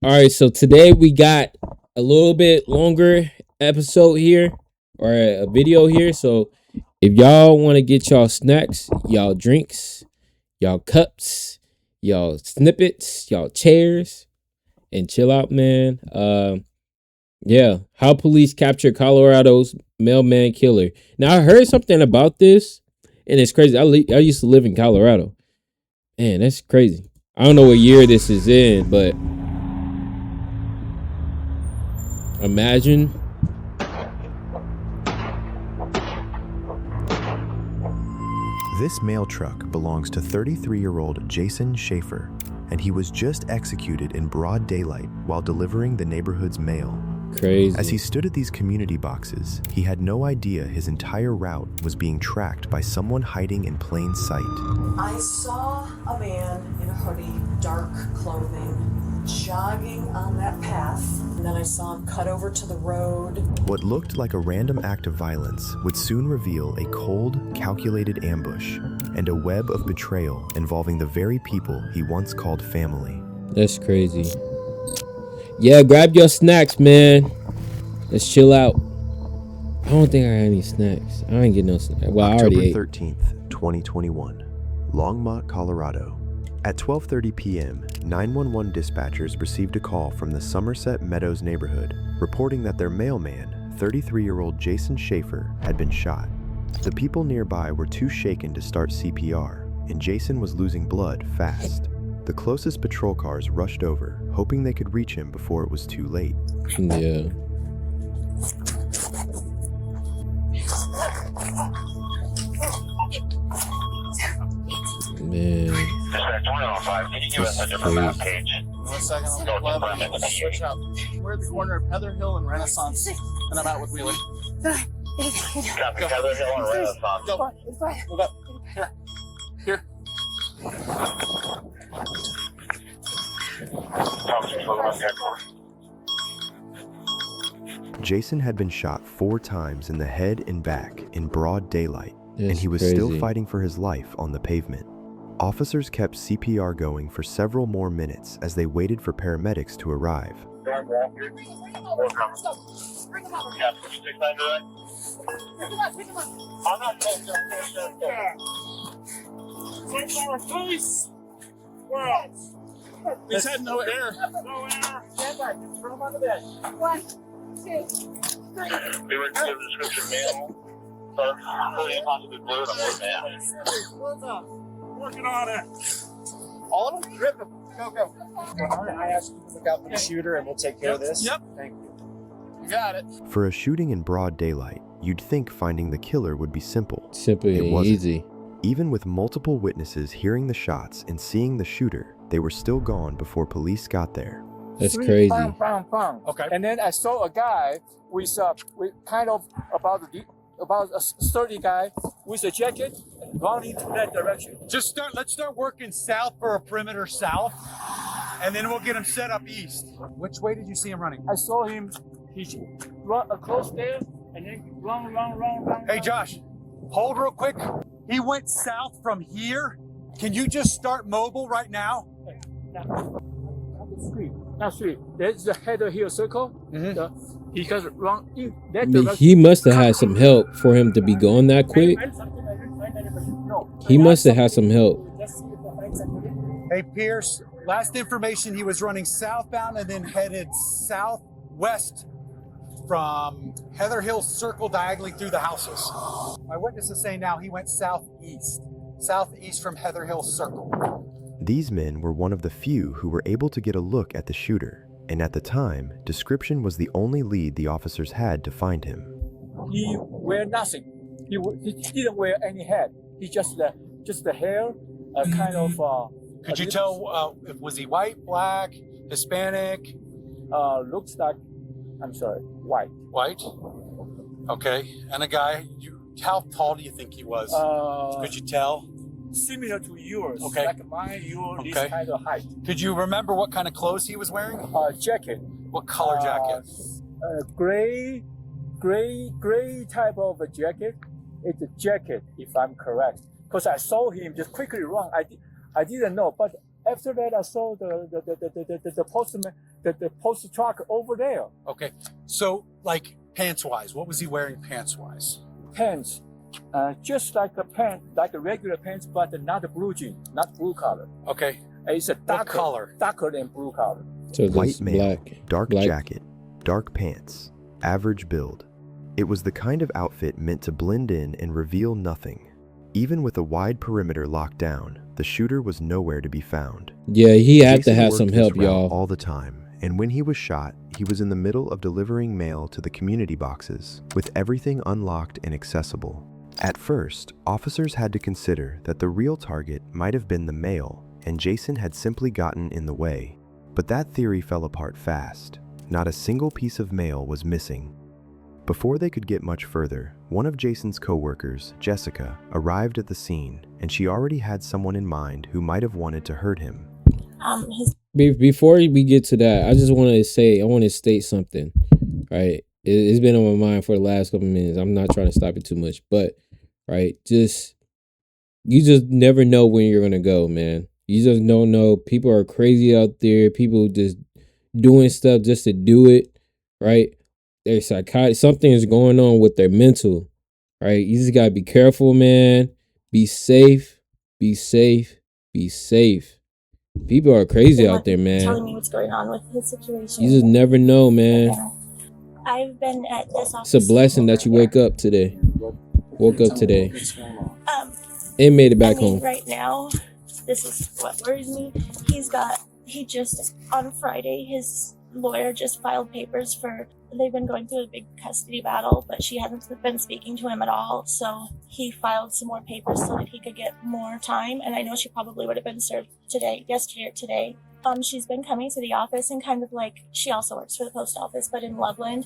All right, so today we got a little bit longer episode here or a video here. So if y'all want to get y'all snacks, y'all drinks, y'all cups, y'all snippets, y'all chairs, and chill out, man. Yeah, how police capture Colorado's mailman killer. Now I heard something about this, and it's crazy. I used to live in Colorado. Man, that's crazy. I don't know what year this is in, but imagine. This mail truck belongs to 33-year-old Jason Schaefer, and he was just executed in broad daylight while delivering the neighborhood's mail. Crazy. As he stood at these community boxes, he had no idea his entire route was being tracked by someone hiding in plain sight. I saw a man in a hoodie, dark clothing, jogging on that path, and then I saw him cut over to the road. What looked like a random act of violence would soon reveal a cold, calculated ambush and a web of betrayal involving the very people he once called family. That's crazy. Yeah, grab your snacks, man. Let's chill out. I don't think I had any snacks. I ain't get no snacks. Well, I already ate. October 13th, 2021, Longmont, Colorado. At 12:30 p.m., 911 dispatchers received a call from the Somerset Meadows neighborhood reporting that their mailman, 33-year-old Jason Schaefer, had been shot. The people nearby were too shaken to start CPR, and Jason was losing blood fast. The closest patrol cars rushed over, hoping they could reach him before it was too late. Yeah. Man. Dispatch 105, can you give us a different map page? 1 second, I'll switch out. We're at the corner of Heather Hill and Renaissance, and I'm out with Wheelie. Copy, Heather Hill and Renaissance. Go. Move up. Here. Jason had been shot 4 times in the head and back in broad daylight, That's and he was crazy. still fighting for his life on the pavement. Officers kept CPR going for several more minutes as they waited for paramedics to arrive. He's had no air. We were given the description mail. Possibly blue and man. Working on it. All of them? Rip them. Go. I asked you to look out for the shooter and we'll take care of this. Yep. Thank you. You got it. For a shooting in broad daylight, you'd think finding the killer would be simple. Simple It and wasn't. easy. Even with multiple witnesses hearing the shots and seeing the shooter, they were still gone before police got there. That's Three, crazy. Bang, bang, bang. Okay. And then I saw a guy with kind of about a sturdy guy with a jacket running to that direction. Let's start working south for a perimeter south, and then we'll get him set up east. Which way did you see him running? I saw him. He run across there and then run. Hey, Josh, hold real quick. He went south from here. Can you just start mobile right now? Not street. There's the Heather Hill Circle. He can run in that I mean, direction. he must have had some help for him to be going that quick. He must have had some help. Hey, Pierce, last information, he was running southbound and then headed southwest from Heather Hill Circle diagonally through the houses. My witness is saying now he went southeast from Heather Hill Circle. These men were one of the few who were able to get a look at the shooter, and at the time, description was the only lead the officers had to find him. He wear nothing. He didn't wear any hat. He just the hair, kind of. Could you tell, was he white, black, Hispanic? Looks like, I'm sorry, white. White? Okay. And a guy, how tall do you think he was? Could you tell? Similar to yours. Okay. Like mine, yours, Okay. this kind of height. Could you remember what kind of clothes he was wearing? Jacket. What color jacket? Gray type of a jacket. It's a jacket, if I'm correct. Because I saw him just quickly run. I didn't know, but After that, I saw the postman, the post truck over there. Okay. So, like, pants-wise, what was he wearing pants-wise? Pants, just like a pant, like a regular pants, but not a blue jean, not blue color. Okay. It's a What color? darker than blue color. So White this male, black, dark black. jacket, dark pants, average build. It was the kind of outfit meant to blend in and reveal nothing. Even with a wide perimeter locked down, the shooter was nowhere to be found. Yeah, he had to Jason have worked some this help, route y'all. all the time, and when he was shot, he was in the middle of delivering mail to the community boxes, with everything unlocked and accessible. At first, officers had to consider that the real target might have been the mail, and Jason had simply gotten in the way. But that theory fell apart fast. Not a single piece of mail was missing. Before they could get much further, one of Jason's co-workers, Jessica, arrived at the scene, and she already had someone in mind who might have wanted to hurt him. Before we get to that, I just want to state something, right? It's been on my mind for the last couple of minutes. I'm not trying to stop it too much, but right, you just never know when you're gonna go, man. You just don't know. People are crazy out there. People just doing stuff just to do it, right? They're psychotic. Something is going on with their mental, right? You just gotta be careful, man. Be safe. Be safe. Be safe. People are crazy out there, man. Telling me what's going on with his situation. You just never know, man. I've been at this office. It's a blessing that you wake up today. Woke up today. And made it back home. Right now, this is what worries me. He just, on Friday, his lawyer just filed papers they've been going through a big custody battle, but she hasn't been speaking to him at all. So he filed some more papers so that he could get more time. And I know she probably would have been served yesterday or today. She's been coming to the office and kind of like, she also works for the post office, but in Loveland.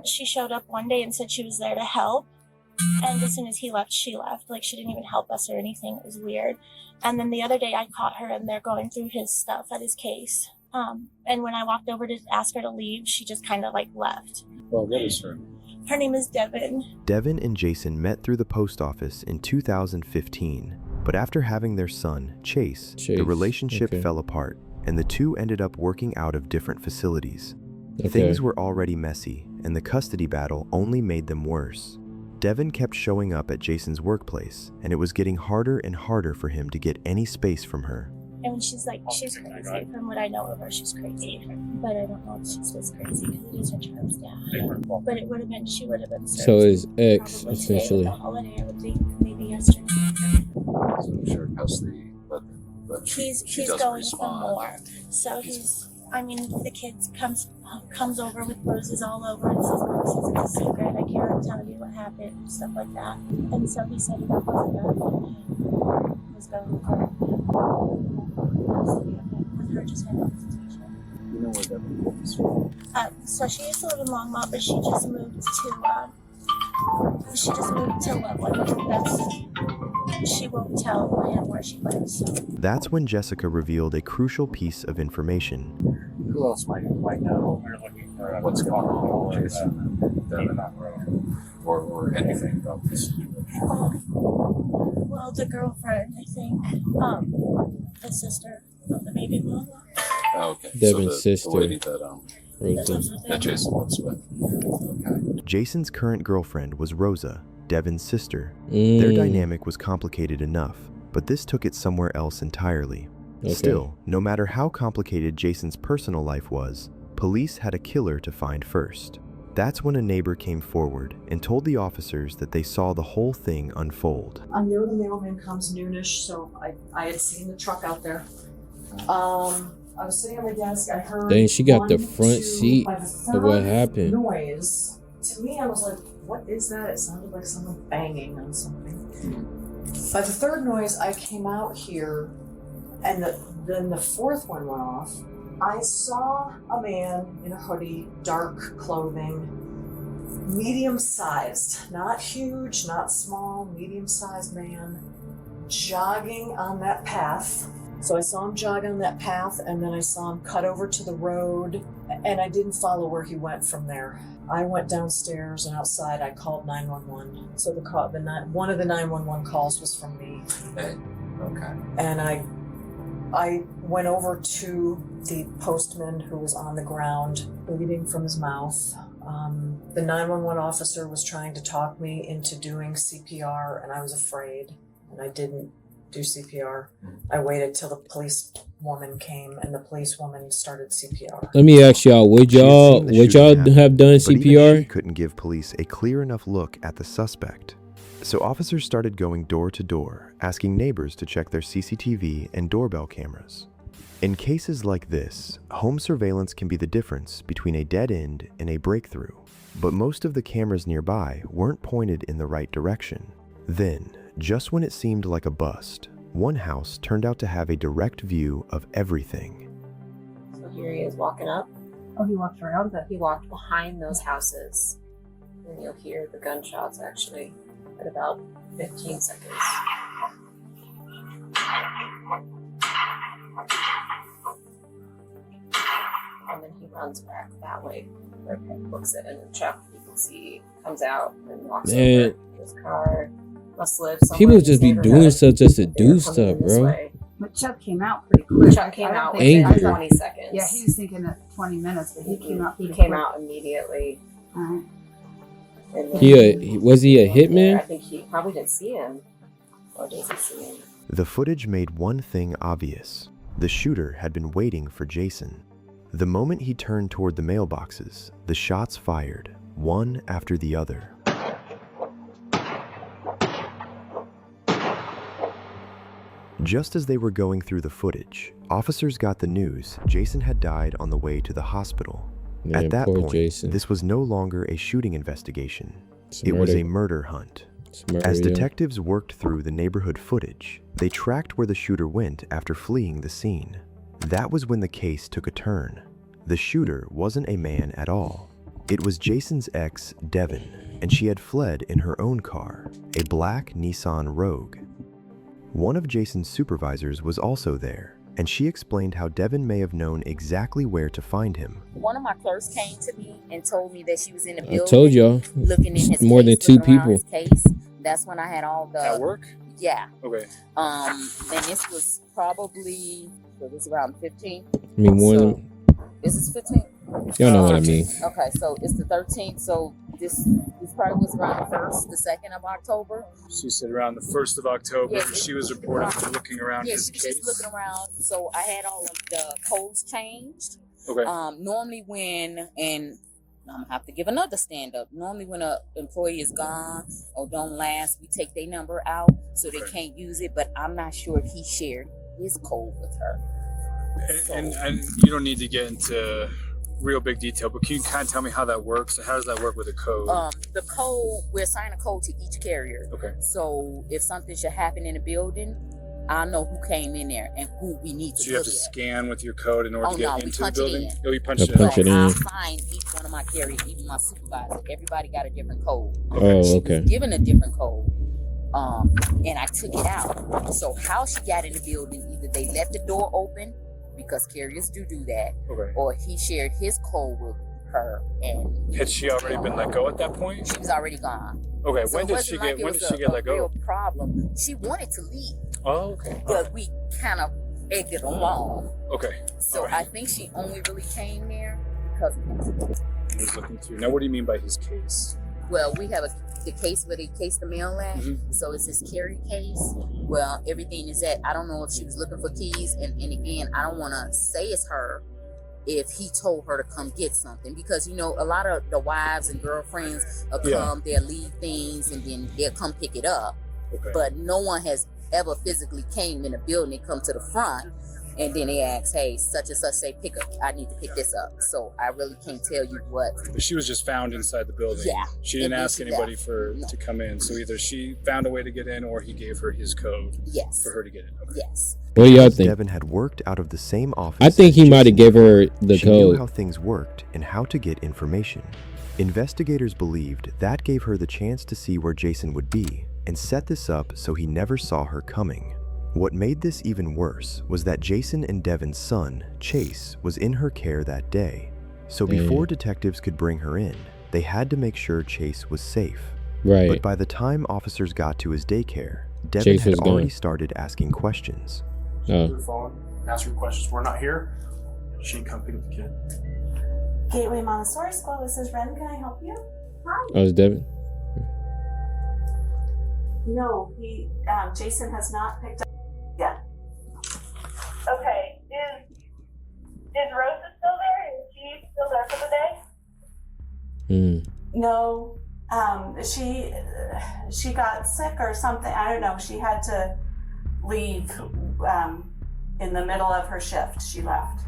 She showed up one day and said she was there to help. And as soon as he left, she left. Like, she didn't even help us or anything. It was weird. And then the other day I caught her and they're going through his stuff at his case. And when I walked over to ask her to leave, she just kind of like left. Well, what is her? Her name is Devin. Devin and Jason met through the post office in 2015, but after having their son, Chase, the relationship fell apart, and the two ended up working out of different facilities. Things were already messy, and the custody battle only made them worse. Devin kept showing up at Jason's workplace, and it was getting harder and harder for him to get any space from her. And she's crazy. From what I know of her, she's crazy. But I don't know if she's this crazy because it is her child's dad. But she would have been served. So his ex, essentially. The holiday, I would think, maybe yesterday. So sure custody, but he's going for more. So the kid comes over with bruises all over and says, "Mom, this is a secret. I can't tell you what happened," stuff like that. And so he said enough was enough, and he was going for with her just having a visitation. you know where Devin is from? So she used to live in Longmont, but she just moved to Loveland. She won't tell him where she lives. So. That's when Jessica revealed a crucial piece of information. Who else might know? We're looking for what's going on with Jason, Devin, or anything about this. Well, the girlfriend, I think, the sister of the baby mama. Oh, okay. Devin's sister. The lady that Jason lives with. Okay. Jason's current girlfriend was Rosa, Devin's sister. Their dynamic was complicated enough, but this took it somewhere else entirely. Still, no matter how complicated Jason's personal life was, police had a killer to find first. That's when a neighbor came forward and told the officers that they saw the whole thing unfold. I know the mailman comes noonish, so I had seen the truck out there. I was sitting on my desk. I heard. Dang, she got the front seat of what happened. Noise. To me, I was like, "What is that?" It sounded like someone banging on something. By the third noise, I came out here, and then the fourth one went off. I saw a man in a hoodie, dark clothing, medium-sized, not huge, not small, medium-sized man, jogging on that path. So I saw him jog on that path, and then I saw him cut over to the road, and I didn't follow where he went from there. I went downstairs, and outside I called 911. So one of the 911 calls was from me. Okay. And I I went over to the postman who was on the ground, bleeding from his mouth. The 911 officer was trying to talk me into doing CPR, and I was afraid, and I didn't do CPR. I waited till the police woman came, and the police woman started CPR. Let me ask y'all, would y'all have done But even she CPR? couldn't give police a clear enough look at the suspect. So officers started going door to door, asking neighbors to check their CCTV and doorbell cameras. In cases like this, home surveillance can be the difference between a dead end and a breakthrough. But most of the cameras nearby weren't pointed in the right direction. Then, just when it seemed like a bust, one house turned out to have a direct view of everything. So here he is walking up. Oh, he walked around He walked behind those houses. And you'll hear the gunshots actually at about 15 seconds. And then he runs back that way. Looks at it in the truck. You can see comes out and walks over his car. Must live somewhere. People just be doing stuff just to do stuff, bro. But Chuck came out pretty quick. Chuck came out within angry. 20 seconds. Yeah, he was thinking of 20 minutes, but he came out. He came out immediately. Alright. Was he a hitman? I think he probably didn't see him. Or does he see him? The footage made one thing obvious. The shooter had been waiting for Jason. The moment he turned toward the mailboxes, the shots fired, one after the other. Just as they were going through the footage, officers got the news Jason had died on the way to the hospital. Man, At that poor point, Jason. this was no longer a shooting investigation. It's It was murder. a murder hunt. It's murder, As yeah. detectives worked through the neighborhood footage, they tracked where the shooter went after fleeing the scene. That was when the case took a turn. The shooter wasn't a man at all. It was Jason's ex, Devin, and she had fled in her own car, a black Nissan Rogue. One of Jason's supervisors was also there, and she explained how Devin may have known exactly where to find him. One of my clerks came to me and told me that she was in the I building. told y'all, looking in his more than case, 2 looking around people. his case. That's when I had all the At work? Yeah. Okay. And this was probably it was around 15. I mean, one. So, is this 15? Y'all know what I mean. Okay, so it's the 13th. So this probably was around the 1st, the 2nd of October. She said around the 1st of October, Yeah, she was reported for looking around Yeah, his she was case. just looking around. So I had all of the codes changed. Okay. Normally when, and I'm gonna have to give another stand up. Normally when an employee is gone or don't last, we take their number out so they can't use it. But I'm not sure if he shared his code with her. And you don't need to get into real big detail, but can you kind of tell me how that works? How does that work with a code? The code, we're assigning a code to each carrier. Okay. So if something should happen in a building, I know who came in there and who we need to So you have to scan with your code in order to get into the building? Oh, you punch it in. I assigned each one of my carriers, even my supervisor. Everybody got a different code. Oh, She okay. was given a different code. And I took it out. So how she got in the building, either they left the door open, because carriers do that, Okay. or he shared his code with her. And Had she already been let go at that point? she was already gone. Okay. So When it did wasn't she like get? it When was did she get let a go? real problem. She wanted to leave, Oh, okay. but we kind of egged it along. Okay. So I think she only really came there because of him. I was looking through. Now, what do you mean by his case? Well, we have the case where they case the Mailman. Mhm. So it's his carry case. Well, everything is that. I don't know if she was looking for keys. And again, I don't want to say it's her if he told her to come get something. Because, you know, a lot of the wives and girlfriends will come, they'll leave things, and then they'll come pick it up. Okay. But no one has ever physically came in a building and come to the front. And then they ask, hey, such and such say, I need to pick this up. So I really can't tell you what. But she was just found inside the building. Yeah. She didn't And then ask she anybody left. to come in. So either she found a way to get in or he gave her his code Yes. for her to get in. Okay. Yes. What do y'all think? Devin had worked out of the same office. I think as he might have Jason. gave her the She knew code. how things worked and how to get information. Investigators believed that gave her the chance to see where Jason would be and set this up so he never saw her coming. What made this even worse was that Jason and Devin's son, Chase, was in her care that day. So before detectives could bring her in, they had to make sure Chase was safe. Right. But by the time officers got to his daycare, Devin Chase had was already gone. started asking questions. Oh. ask her questions. We're not here. She can come pick up the kid. Gateway Montessori School, this is Ren. Can I help you? Hi. Oh, it's Devin. No, Jason has not picked up yet. Okay. Is Rosa still there? Is she still there for the day? No, she got sick or something. I don't know. She had to leave in the middle of her shift. She left.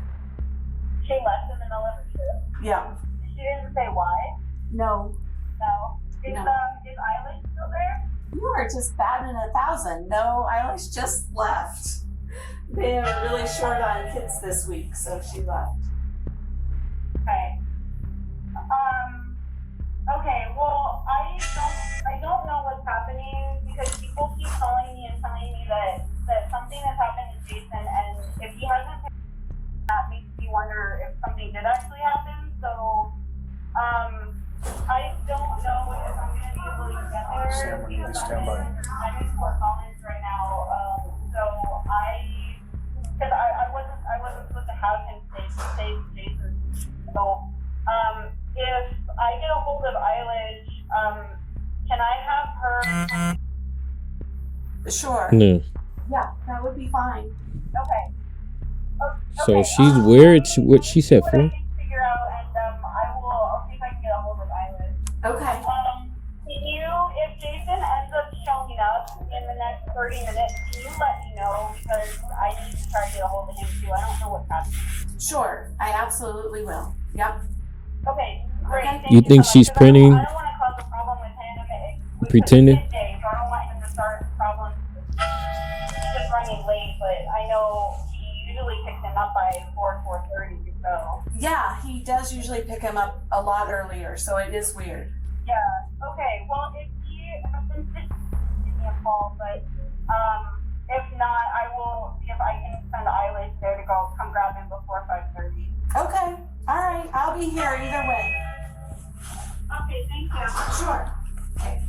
She left in the middle of her shift? Yeah. She didn't say why? No. No. Is Eilish still there? You are just batting 1,000. No, Eilish just left. They are really short on kids this week, so she left. Okay. Okay, well, I don't know what's happening because people keep calling me and telling me that something has happened to Jason, and if he hasn't, that makes me wonder if something did actually happen. So, I don't know if I'm going to be able to get there. Sam, we need to stand by. I'm in Fort Collins right now, so because I wasn't supposed to have him stay Jason. So, if I get a hold of Eilish, can I have her? Sure. No. Yeah, that would be fine. Okay. So she's weird. What she said for? Figure out, and I'll see if I can get a hold of Eilish. Okay. If Jason ends up showing up in the next 30 minutes, can you let me know, because I need to try to get a hold of him too. I don't know what's happening. Sure, I absolutely will. Yep. Okay, great. Okay. You think she's printing? I don't want to cause a problem with him. Pretending? So I don't want him to start problems. He's just running late, but I know he usually picks him up by 4:30. So. Yeah, he does usually pick him up a lot earlier, so it is weird. Yeah. Okay. Well, if he happens to give me a call, but if not, I will see if I can send Eilish there to come grab him before 5:30. Okay. All right. I'll be here either way. Okay. Thank you. Sure. Okay.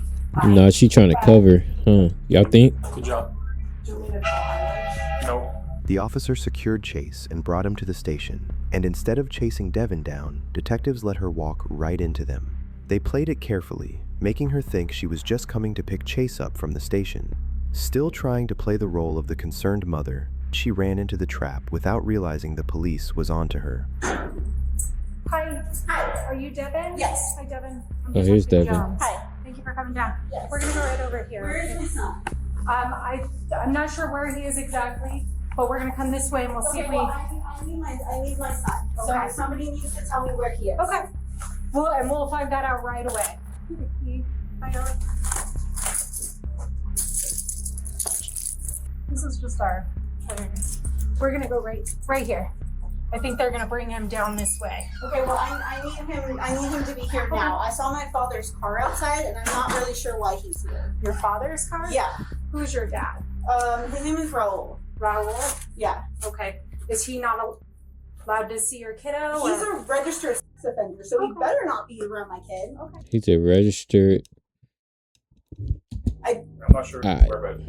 No, she trying to cover. Huh? Y'all think? Good job. Do you want me to call Eilish? No. The officer secured Chase and brought him to the station, and instead of chasing Devin down, detectives let her walk right into them. They played it carefully, making her think she was just coming to pick Chase up from the station. Still trying to play the role of the concerned mother, she ran into the trap without realizing the police was onto her. Hi. Hi. Are you Devin? Yes. Hi, Devin. Oh, here's Devin. Hi. Thank you for coming down. Yes. We're gonna go right over here. Where is my son? I'm not sure where he is exactly, but we're gonna come this way and we'll see if we. I need my son. Okay. So somebody needs to tell me where he is. Okay. We'll find that out right away. This is just our. We're gonna go right here. I think they're gonna bring him down this way. Okay, well I need him to be here now. I saw my father's car outside and I'm not really sure why he's here. Your father's car? Yeah. Who's your dad? His name is Raul. Raul? Yeah. Okay. Is he not allowed to see your kiddo? He's a registered sex offender, so he better not be around my kid. Okay. He's a registered. I'm not sure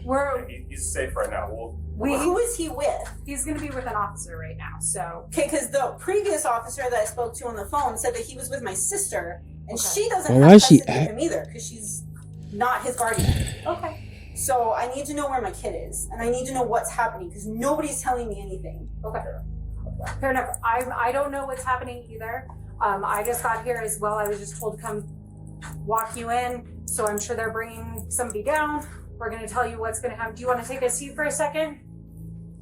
where, but he's safe right now. Who is he with? He's going to be with an officer right now, so. Okay, because the previous officer that I spoke to on the phone said that he was with my sister, and she doesn't Well, have why is she custody of him either, because she's not his guardian. Okay. So I need to know where my kid is, and I need to know what's happening, because nobody's telling me anything. Okay. Fair enough. I don't know what's happening either. I just got here as well. I was just told to come walk you in, so I'm sure they're bringing somebody down. We're going to tell you what's going to happen. Do you want to take a seat for a second?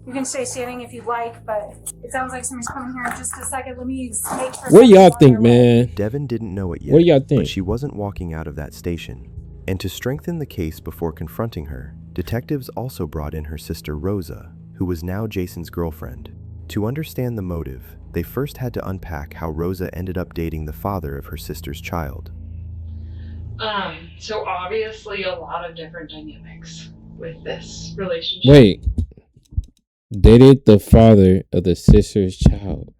You can stay standing if you'd like, but it sounds like somebody's coming here in just a second. Let me make sure. What do y'all think, man? Devin didn't know it yet. What do y'all think? But she wasn't walking out of that station. And to strengthen the case before confronting her, detectives also brought in her sister Rosa, who was now Jason's girlfriend. To understand the motive, they first had to unpack how Rosa ended up dating the father of her sister's child. So obviously a lot of different dynamics with this relationship. Wait. Dated the father of the sister's child.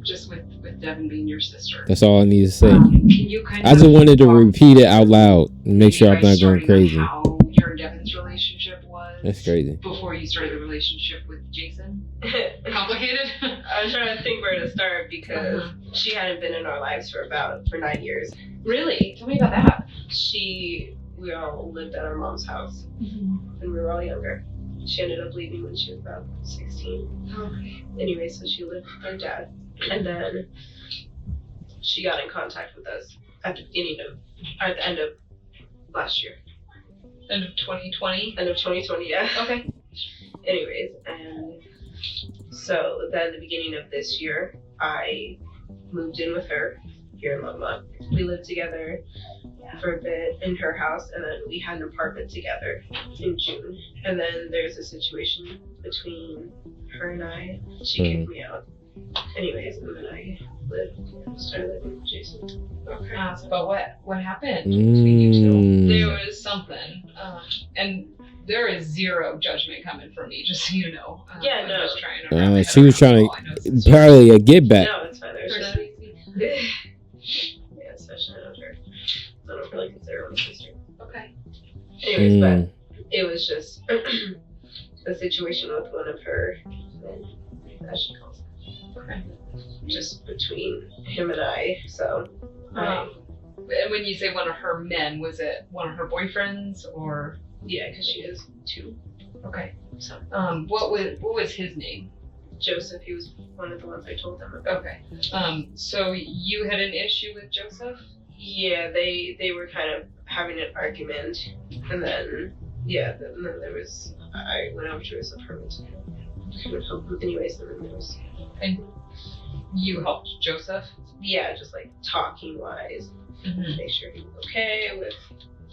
Just with Devin being your sister. That's all I need to say. Can you kind I just of wanted to repeat it out loud and make sure I'm not going crazy. How your and Devin's relationship was? That's crazy. Before you started the relationship with Jason? Complicated? I was trying to think where to start because she hadn't been in our lives for 9 years. Really? Tell me about that. We all lived at our mom's house when we were all younger. She ended up leaving when she was about 16. Okay. Anyway, so she lived with her dad. And then she got in contact with us at the end of last year. End of 2020? End of 2020, yeah. Okay. Anyways, and so then the beginning of this year, I moved in with her here in Longmont. We lived together for a bit in her house, and then we had an apartment together in June. And then there's a situation between her and I. She kicked me out. Anyways, and then I started living with Jason. Okay. But what happened between you two? There was something, and there is zero judgment coming from me, just so you know. Yeah, no. I'm just trying to She was trying to probably a get back. No, it's fine. There's just yeah, especially not her. I don't really consider her my sister. Okay. Anyways, but it was just a situation with one of her men, as she calls it. Okay. Just between him and I. So. And when you say one of her men, was it one of her boyfriends or? Yeah, because she has 2. Okay. So, what was his name? Joseph. He was one of the ones I told them about. Okay. So you had an issue with Joseph? Yeah, they were kind of having an argument, and then there was I went over to his apartment to kind of help him anyways, and then there was. And you helped Joseph? Yeah, just like talking wise, make sure he was okay with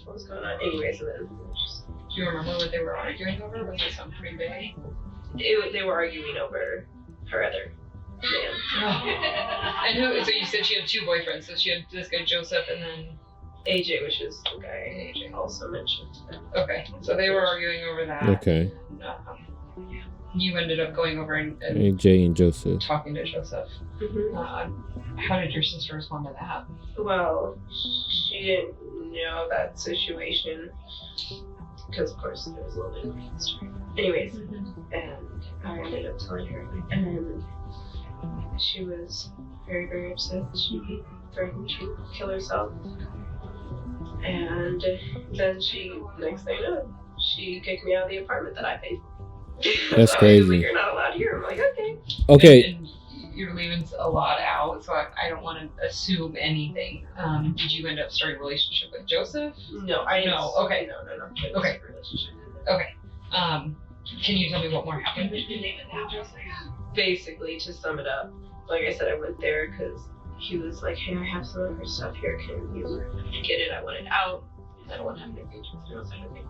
what was going on. Anyways, and then just. Do you remember what they were arguing over? Was it something pretty big? They were arguing over her other man. Oh. And who? So you said she had 2 boyfriends. So she had this guy Joseph, and then AJ, which is the guy AJ also mentioned. Okay, so they were arguing over that. Okay. You ended up going over and AJ and Joseph. Talking to Joseph. How did your sister respond to that? Well, she didn't know that situation because, of course, there was a little bit of history. Anyways, and I ended up telling her, and she was very, very upset. She threatened to kill herself. And then next thing I know, she kicked me out of the apartment that I paid. That's crazy. Like, you're not allowed here. I'm like, okay. Okay. And you're leaving a lot out, so I don't want to assume anything. Did you end up starting a relationship with Joseph? No, I didn't. No, okay. No. Okay. Okay. Can you tell me what more happened between David and Joseph? Basically, to sum it up, like I said, I went there because he was like, hey, I have some of her stuff here. Can you get it? I want it out. I don't want to have any agents or something.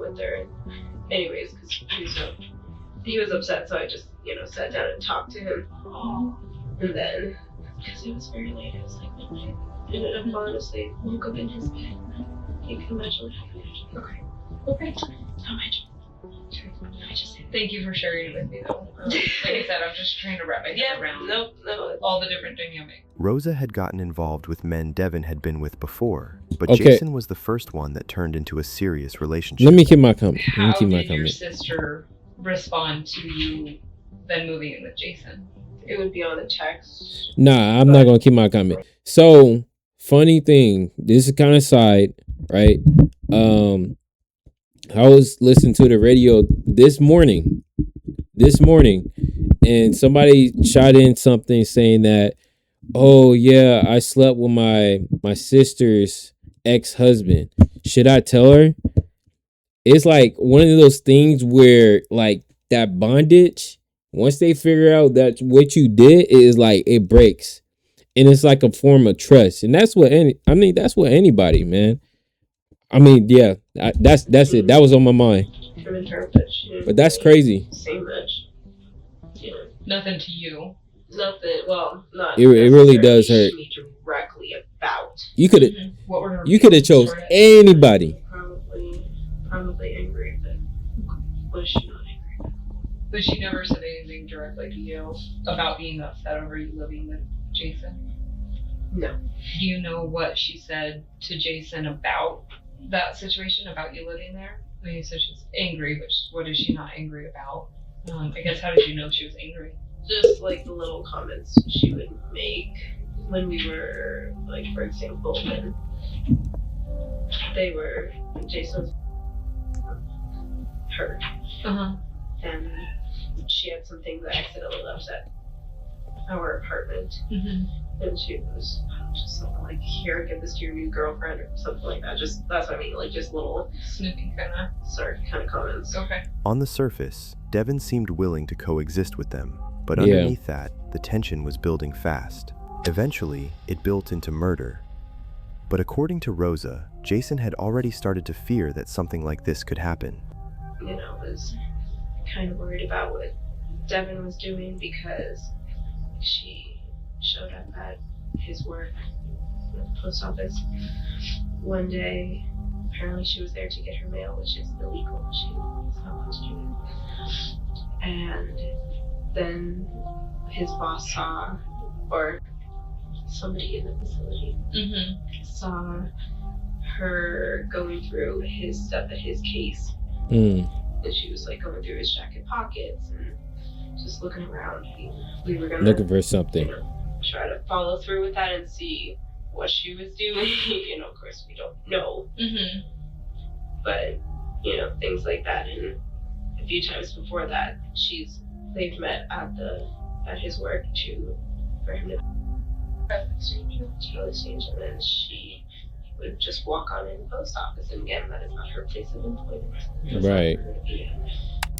With her. And anyways, because he was upset, so I just, sat down and talked to him. And then, because it was very late, it was like midnight. I ended up falling asleep, woke up in his bed. You can imagine what happened. Okay. How much? Thank you for sharing it with me, though. Like I said, I'm just trying to wrap my head around all the different dynamics. Rosa had gotten involved with men Devin had been with before, but Okay. Jason was the first one that turned into a serious relationship. Let me keep my comment. How did your sister respond to you then moving in with Jason? It would be on a text. Nah, I'm not gonna keep my comment. So, funny thing, this is kind of side, right? I was listening to the radio this morning, and somebody shot in something saying that, oh yeah, I slept with my sister's ex-husband. Should I tell her? It's like one of those things where like that bondage, once they figure out that what you did, is like it breaks. And it's like a form of trust. And that's what that's what anybody, man. I mean, yeah, that's it. That was on my mind. But that's crazy. Say much. Nothing to you. Nothing. Well, not. It really does hurt. Me directly about. You could have chose anybody. Probably angry, but was she not angry? But she never said anything directly to you about being upset over you living with Jason? No. Do you know what she said to Jason about that situation, about you living there? Well, you said she's angry, but what is she not angry about? I guess how did you know she was angry? Just like the little comments she would make when we were, like, for example, when Jason was hurt. And she had some things that accidentally left at our apartment. And she was just something like, here, give this to your new girlfriend or something like that. Just, that's what I mean, like just little snoopy kind of comments. Okay. On the surface, Devin seemed willing to coexist with them, but underneath that, the tension was building fast. Eventually, it built into murder. But according to Rosa, Jason had already started to fear that something like this could happen. You know, was kind of worried about what Devin was doing because she showed up at his work at the post office one day. Apparently she was there to get her mail, which is illegal. She's not allowed to do that. And then his boss saw, or somebody in the facility saw her going through his stuff at his case. And she was like going through his jacket pockets and just looking around. We were gonna looking for something. Try to follow through with that and see what she was doing. You know, of course we don't know. But, you know, things like that. And a few times before that, they've met at his work for him to exchange, and then she would just walk on in the post office. And again, that is not her place of employment. Right.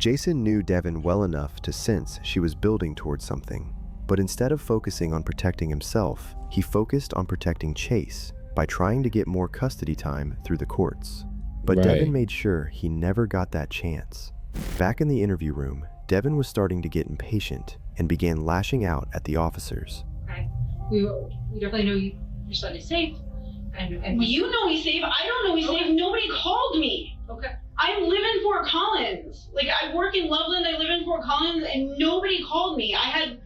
Jason knew Devin well enough to sense she was building towards something. But instead of focusing on protecting himself, he focused on protecting Chase by trying to get more custody time through the courts. But Devin made sure he never got that chance. Back in the interview room, Devin was starting to get impatient and began lashing out at the officers. Okay. We definitely know your son is safe. And you know he's safe. I don't know he's safe. Nobody called me. Okay. I live in Fort Collins. Like, I work in Loveland. I live in Fort Collins, and nobody called me. I had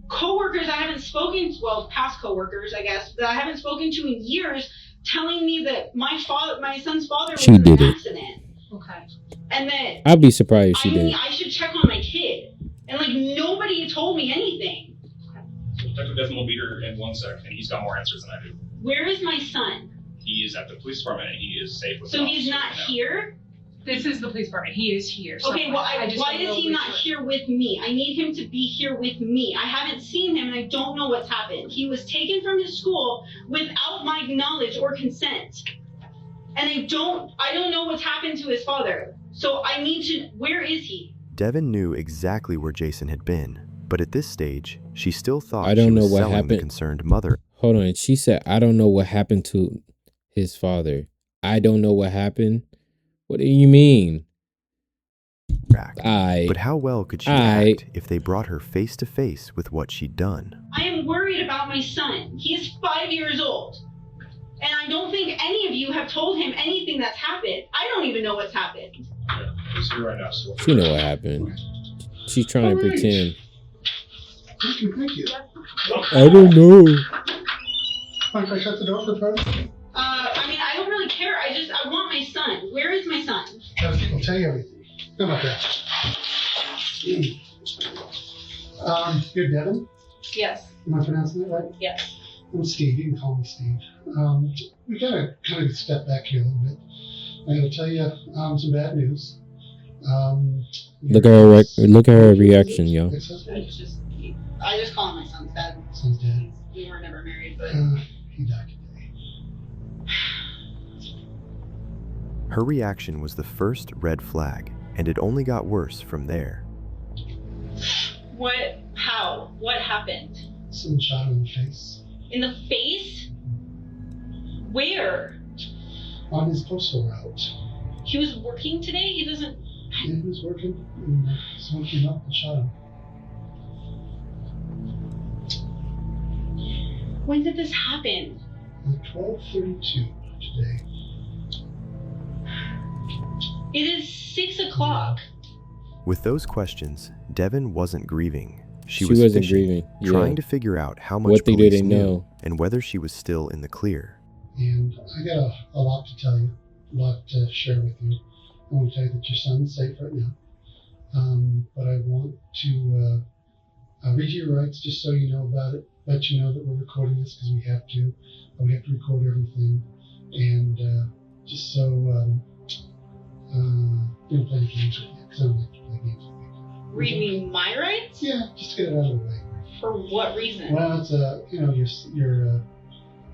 coworkers I haven't spoken to, well, past coworkers, I guess, that I haven't spoken to in years, telling me that my son's father was in an accident. Okay. And that I'd be surprised if she did. I should check on my kid. And like nobody told me anything. Detective Devin will be here in 1 sec, and he's got more answers than I do. Where is my son? He is at the police department, and he is safe with So he's not here? This is the police department. He is here. Okay, well, why is he not here with me? I need him to be here with me. I haven't seen him, and I don't know what's happened. He was taken from his school without my knowledge or consent. And I don't know what's happened to his father. So I need to, where is he? Devin knew exactly where Jason had been, but at this stage, she still thought I don't she know was what selling the happened. concerned mother. Hold on. She said, I don't know what happened to his father. I don't know what happened. What do you mean? But how well could she act if they brought her face to face with what she'd done? I am worried about my son. He is 5 years old. And I don't think any of you have told him anything that's happened. I don't even know what's happened. He's here right now. So She know what happened. She's trying to pretend. Thank you. I don't know. Mind if I shut the door for fun? I mean, I don't really care. I want my son. Where is my son? I'll tell you everything. How about that? You're Devin? Yes. Am I pronouncing it right? Yes. I'm Steve. You can call me Steve. We gotta kind of step back here a little bit. I gotta tell you some bad news. Look at her reaction, yo. I just call him my son's dad. Son's dead. We were never married, but He died today. Her reaction was the first red flag, and it only got worse from there. what? How? What happened? Someone shot him in the face. In the face? Where? On his postal route. He was working today? He doesn't. Yeah, he was working, and someone came up and shot him. When did this happen? At 12:32 today. It is 6 o'clock. With those questions, Devin wasn't grieving. She She wasn't fishing, grieving, yeah. trying to figure out how much What they police didn't knew know. and whether she was still in the clear. And I got a lot to tell you, a lot to share with you. I want to tell you that your son is safe right now. But I want to read you your rights just so you know about it. Let you know that we're recording this because we have to. We have to record everything. And just so you don't play any games with you, because I don't like to play games with you. Read me my rights? Yeah, just get it out of the way. For what reason? Well, it's your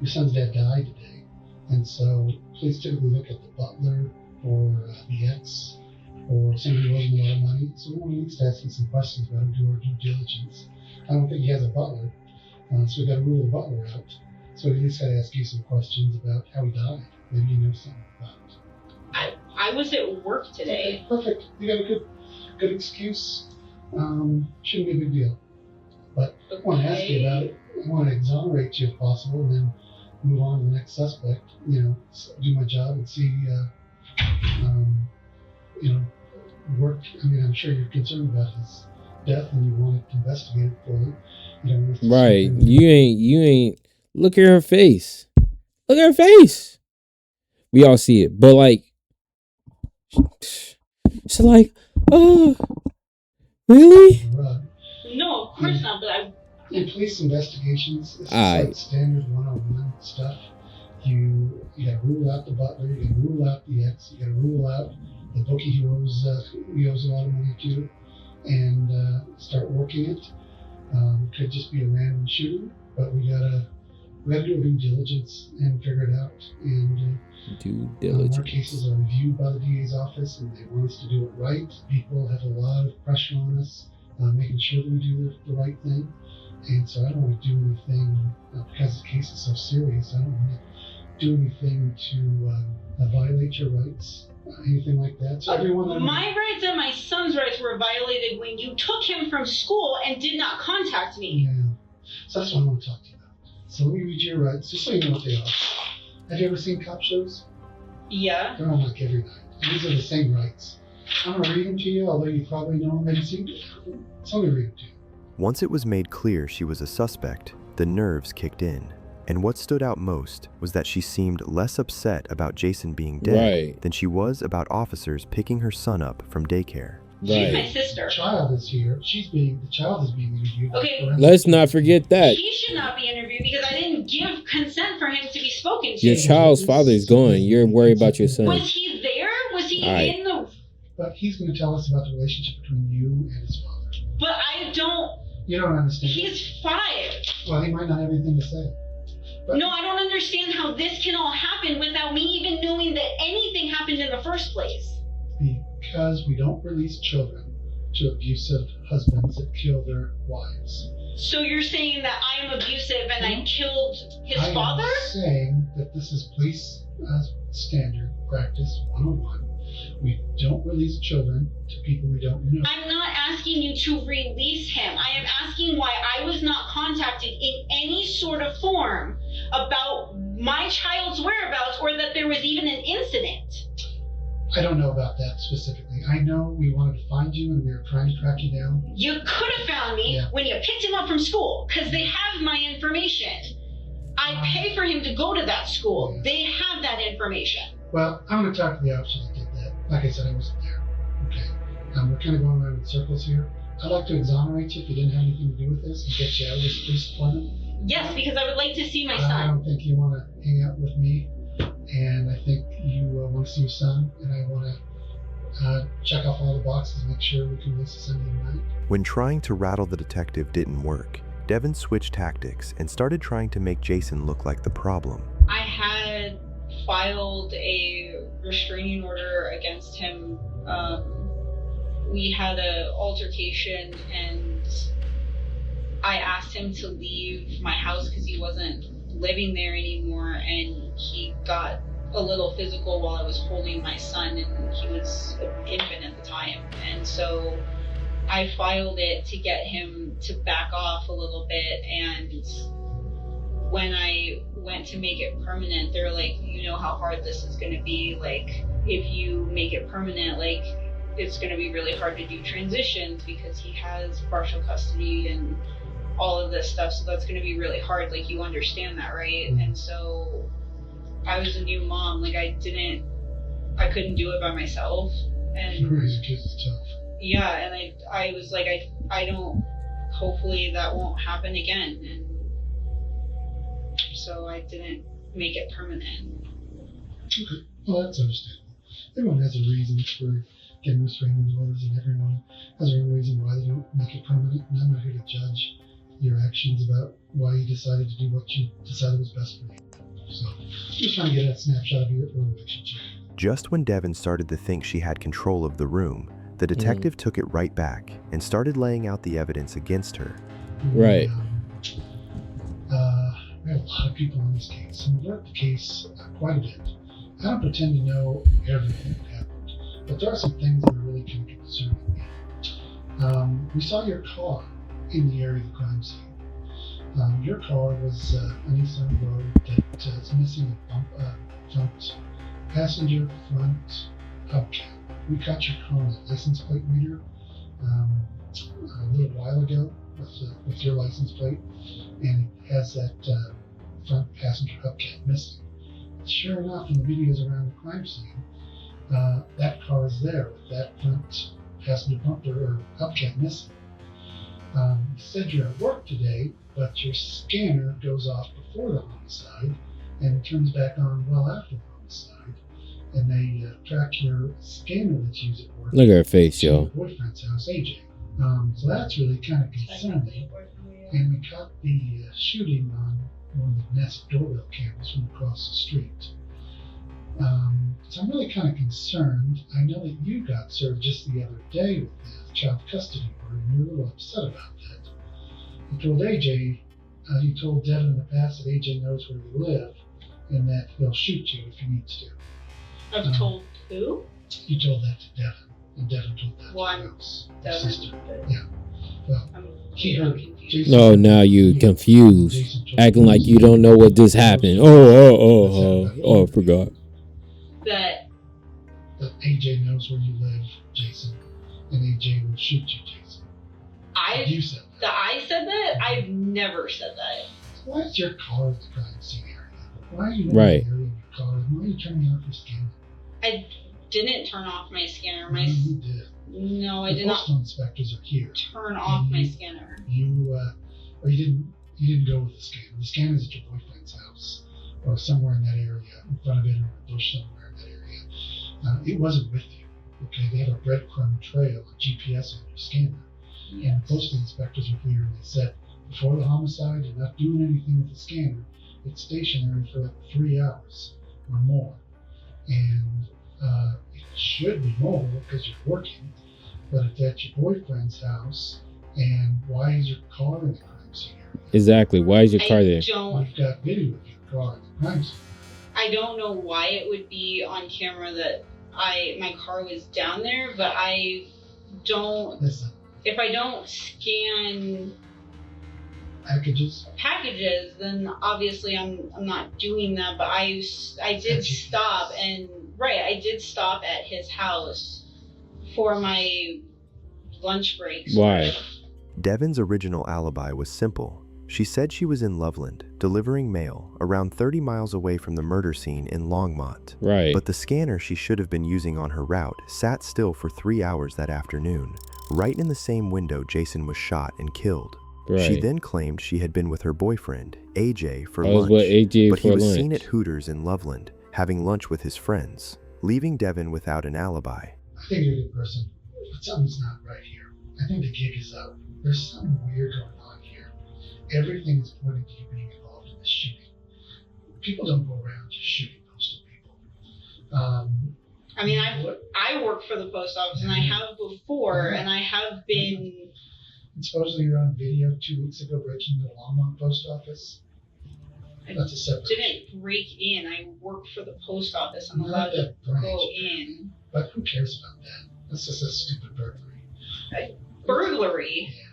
son's dad died today, and so please typically look at the butler or the ex or somebody who owes him a lot of money. So we want to at least ask you some questions about him, do our due diligence. I don't think he has a butler, so we got to rule the butler out. So we at least got to ask you some questions about how he died. Maybe you know something about it. I was at work today. Okay, perfect. You got a good excuse. Shouldn't be a big deal. But I want to ask you about it. I want to exonerate you if possible, and then move on to the next suspect. Do my job and see, work. I mean, I'm sure you're concerned about his death, and you want it investigated fully. Right. You ain't. Look at her face. Look at her face. We all see it, but like, she's like, oh, really? No, of course not. But in police investigations, it's just like standard 101 stuff. You got to rule out the butler. You got to rule out the ex. You got to rule out the bookie who owes a lot of money to, and start working it. Could just be a random shooting, but we gotta do a due diligence and figure it out. And due diligence. Our cases are reviewed by the DA's office, and they want us to do it right. People have a lot of pressure on us, making sure that we do the right thing. And so I don't want to do anything because the case is so serious. I don't want to do anything to violate your rights, anything like that. So everyone. My rights and my son's rights were violated when you took him from school and did not contact me. Yeah. So that's what I want to talk to you about. So let me read your rights, just so you know what they are. Have you ever seen cop shows? Yeah. They're on like every night. These are the same rights. I'm going to read them to you, although you probably know them. Maybe see them. So let me read them to you. Once it was made clear she was a suspect, the nerves kicked in. And what stood out most was that she seemed less upset about Jason being dead than she was about officers picking her son up from daycare. She's my sister. The child is here. The child is being interviewed. Okay. Let's not forget that. He should not be interviewed because I didn't give consent for him to be spoken to. Your child's father is gone. You're worried about your son. Was he there? Was he in the... But he's going to tell us about the relationship between you and his father. But I don't... You don't understand. He's 5. Well, he might not have anything to say. But no, I don't understand how this can all happen without me even knowing that anything happened in the first place. Because we don't release children to abusive husbands that kill their wives. So you're saying that I'm abusive and I killed his father? I'm saying that this is police standard practice 101. We don't release children to people we don't know. I'm not asking you to release him. I am asking why I was not contacted in any sort of form about my child's whereabouts or that there was even an incident. I don't know about that specifically. I know we wanted to find you and we were trying to track you down. You could have found me when you picked him up from school because they have my information. I pay for him to go to that school. Yeah. They have that information. Well, I'm going to talk to the officer that did that. Like I said, I wasn't there. Okay. We're kind of going around in circles here. I'd like to exonerate you if you didn't have anything to do with this and get you out of this police department. Yes, because I would like to see my son. I don't think you want to hang out with me. And I think you want to see your son. And I want to check off all the boxes and make sure we can release the Sunday night. When trying to rattle the detective didn't work, Devin switched tactics and started trying to make Jason look like the problem. I had filed a restraining order against him. We had an altercation and I asked him to leave my house because he wasn't living there anymore, and he got a little physical while I was holding my son, and he was an infant at the time. And so I filed it to get him to back off a little bit, and when I went to make it permanent, they're like, you know how hard this is going to be, like if you make it permanent, like it's going to be really hard to do transitions because he has partial custody and all of this stuff, so that's going to be really hard, like you understand that, right? And so I was a new mom, like I couldn't do it by myself, And Raising kids is tough. yeah, and I was like, I don't, hopefully that won't happen again. And so I didn't make it permanent. Okay, well, that's understandable. Everyone has a reason for getting restraining orders, and everyone has their own reason why they don't make it permanent. And I'm not here to judge your actions about why you decided to do what you decided was best for you. So, just trying to get a snapshot of your relationship. Just when Devin started to think she had control of the room, the detective took it right back and started laying out the evidence against her. Right. We have a lot of people in this case, and we worked the case quite a bit. I don't pretend to know everything that happened, but there are some things that are really kind of concerning me. We saw your car in the area of the crime scene. Your car was on East End Road that is missing a front passenger front hubcap. We caught your car on a license plate reader a little while ago with your license plate, and it has that front passenger hubcap missing. Sure enough, in the videos around the crime scene, that car is there with that front passenger bumper or hubcap missing. You said you're at work today, but your scanner goes off before the homicide and turns back on well after the homicide. And they track your scanner that's used at work. Look at her face, to yo. your boyfriend's house, AJ. So that's really kind of concerning. And we caught the shooting on one of the Nest doorbell cameras from across the street. So I'm really kind of concerned. I know that you got served just the other day with the child custody order, and you're a little upset about that. You told AJ, you told Devin in the past that AJ knows where you live, and that he'll shoot you if he needs to. I've told who? You told that to Devin, and Devin told that to your house, your sister. Yeah. Well, he heard it. Jason, No, now you confused, acting like you don't know what just happened. Oh, I forgot. That AJ knows where you live, Jason, and AJ will shoot you, Jason. You said that. That I said that? I've never said that. Why is your car at the crime scene area? Why are you in Right. the area of your car? Why are you turning off your scanner? I didn't turn off my scanner. No, you did. No, I The did not postal inspectors are here. turn off my scanner. Or you didn't go with the scanner. The scanner's at your boyfriend's house, or somewhere in that area, in front of it, or in a bush somewhere in that area. It wasn't with you. Okay, they have a breadcrumb trail, a GPS on your scanner. And the postal inspectors were here, and they said before the homicide, you're not doing anything with the scanner. It's stationary for like 3 hours or more, and it should be mobile because you're working. But it's at your boyfriend's house, and why is your car in the crime scene area? Exactly. Why is your car there? We've got video of your car in the crime scene. I don't know why it would be on camera that my car was down there, but I don't. Listen. If I don't scan packages, then obviously I'm not doing that. But I did stop I did stop at his house for my lunch breaks. Why? Devin's original alibi was simple. She said she was in Loveland, delivering mail, around 30 miles away from the murder scene in Longmont. Right. But the scanner she should have been using on her route sat still for 3 hours that afternoon, right in the same window Jason was shot and killed. Right. She then claimed she had been with her boyfriend, AJ, for I was lunch, with AJ but he for was lunch. seen at Hooters in Loveland, having lunch with his friends, leaving Devin without an alibi. I think you're a good person, but something's not right here. I think the gig is up. There's something weird going on here. Everything is pointing to you being involved in this shooting. People don't go around just shooting postal people. I mean, I work for the post office, and I have before, and I have been. And supposedly you're on video 2 weeks ago breaking into the Longmont post office. That's a separate. Didn't break in. I work for the post office. I'm Not allowed to that branch, go in. But who cares about that? That's just a stupid burglary. Burglary? Yeah.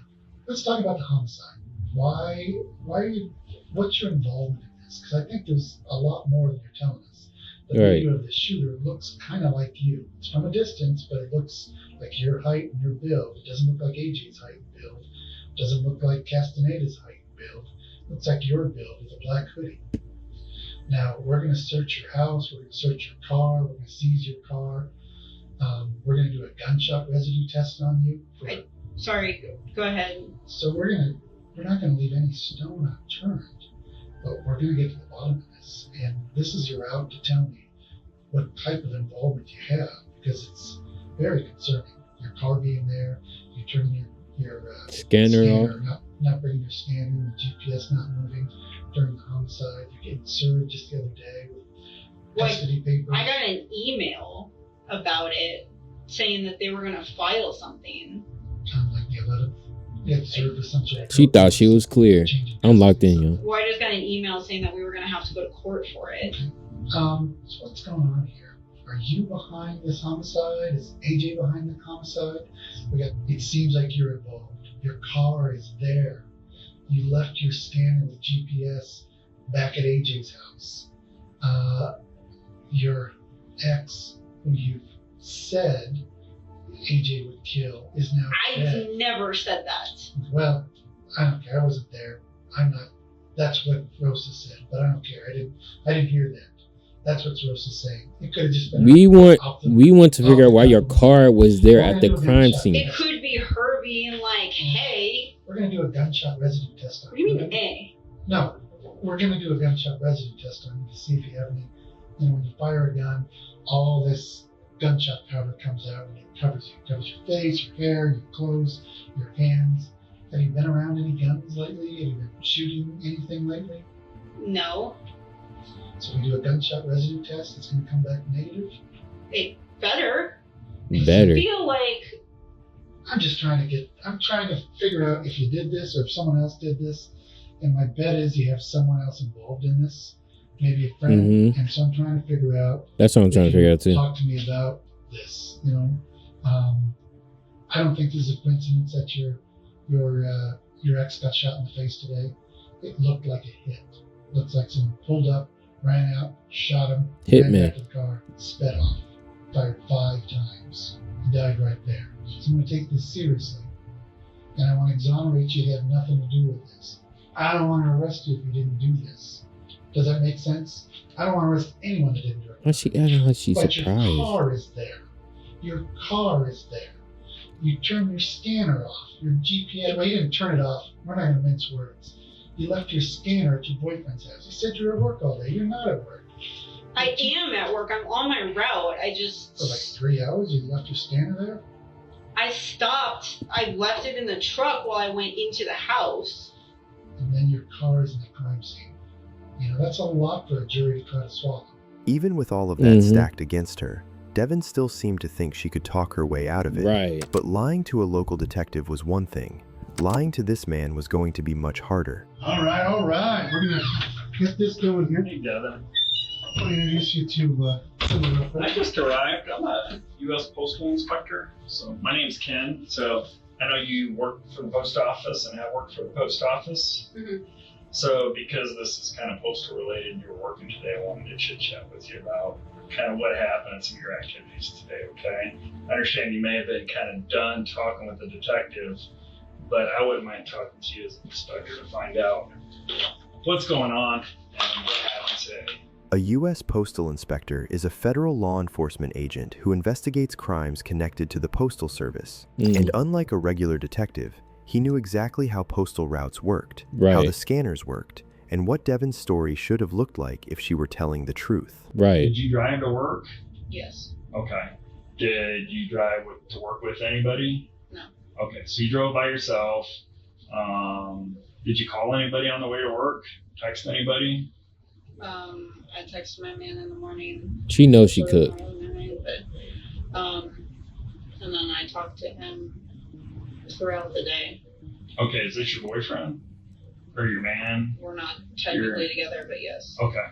Let's talk about the homicide. Why are you, what's your involvement in this? Because I think there's a lot more than you're telling us. The Right. video of the shooter looks kind of like you. It's from a distance, but it looks like your height and your build. It doesn't look like AJ's height and build. It doesn't look like Castaneda's height and build. It looks like your build with a black hoodie. Now, we're going to search your house. We're going to search your car. We're going to seize your car. We're going to do a gunshot residue test on you. Sorry, go ahead. So we're not going to leave any stone unturned, but we're going to get to the bottom of this. And this is your out to tell me what type of involvement you have, because it's very concerning. Your car being there, you turn your Scanner off. not bringing your scanner, the GPS not moving during the homicide. You're getting served just the other day with custody papers. I got an email about it saying that they were going to file something. Like the 11th. You had served with some sort of She thought she was clear. I'm locked in, yo. Well, I just got an email saying that we were going to have to go to court for it. So what's going on here? Are you behind this homicide? Is AJ behind the homicide? It seems like you're involved. Your car is there. You left your scanner with GPS back at AJ's house. Your ex, who you've said AJ would kill, is now dead. I've never said that. Well, I don't care. I wasn't there. I'm not. That's what Rosa said, but I don't care. I didn't hear that. That's what Rosa's saying. It could have just been. We want to figure out why your car was there at the crime scene. It could be her being like, hey. We're going to do a gunshot residue test on you. What do you mean, A? No, we're going to do a gunshot residue test on you to see if you have any. When you fire a gun, all this gunshot powder comes out and it covers you. It covers your face, your hair, your clothes, your hands. Have you been around any guns lately? Have you been shooting anything lately? No. So we do a gunshot residue test. It's going to come back negative. It better. Better. I feel like. I'm trying to figure out if you did this or if someone else did this. And my bet is you have someone else involved in this. Maybe a friend. Mm-hmm. And so I'm trying to figure out. That's what I'm trying to figure out too. Talk to me about this. I don't think this is a coincidence that your ex got shot in the face today. It looked like a hit. Looks like someone pulled up, ran out, shot him, ran back to the car, sped off, fired 5 times. He died right there. So I'm going to take this seriously. And I want to exonerate you to have nothing to do with this. I don't want to arrest you if you didn't do this. Does that make sense? I don't want to arrest anyone that didn't do it. Why is she acting like she's But surprised? your car is there. Your car is there. You turn your scanner off. Your GPS. Well, you didn't turn it off. We're not going to mince words. You left your scanner at your boyfriend's house. You said you were at work all day. You're not at work. I am at work. I'm on my route. I just. For like 3 hours, you left your scanner there? I stopped. I left it in the truck while I went into the house. And then your car is in the crime scene. That's a lot for a jury to try to swallow. Even with all of that stacked against her, Devin still seemed to think she could talk her way out of it. Right. But lying to a local detective was one thing. Lying to this man was going to be much harder. All right. We're going to get this going here. Hey, Devin. I'll introduce you to someone real quick. I just arrived. I'm a U.S. Postal Inspector. So my name's Ken. So I know you work for the post office and I work for the post office. Mm-hmm. So because this is kind of postal related and you were working today, I wanted to chit chat with you about kind of what happened and some of your activities today, okay? I understand you may have been kind of done talking with the detective, but I wouldn't mind talking to you as an inspector to find out what's going on and what happened today. A U.S. Postal Inspector is a federal law enforcement agent who investigates crimes connected to the Postal Service. And unlike a regular detective, he knew exactly how postal routes worked, how the scanners worked, and what Devin's story should have looked like if she were telling the truth. Right. Did you drive to work? Yes. Okay. Did you drive to work with anybody? No. Okay, so you drove by yourself. Did you call anybody on the way to work? Text anybody? I texted my man in the morning. She knows she could. And then I talked to him throughout the day. Okay, is this your boyfriend? Or your man? We're not technically together, but yes. Okay.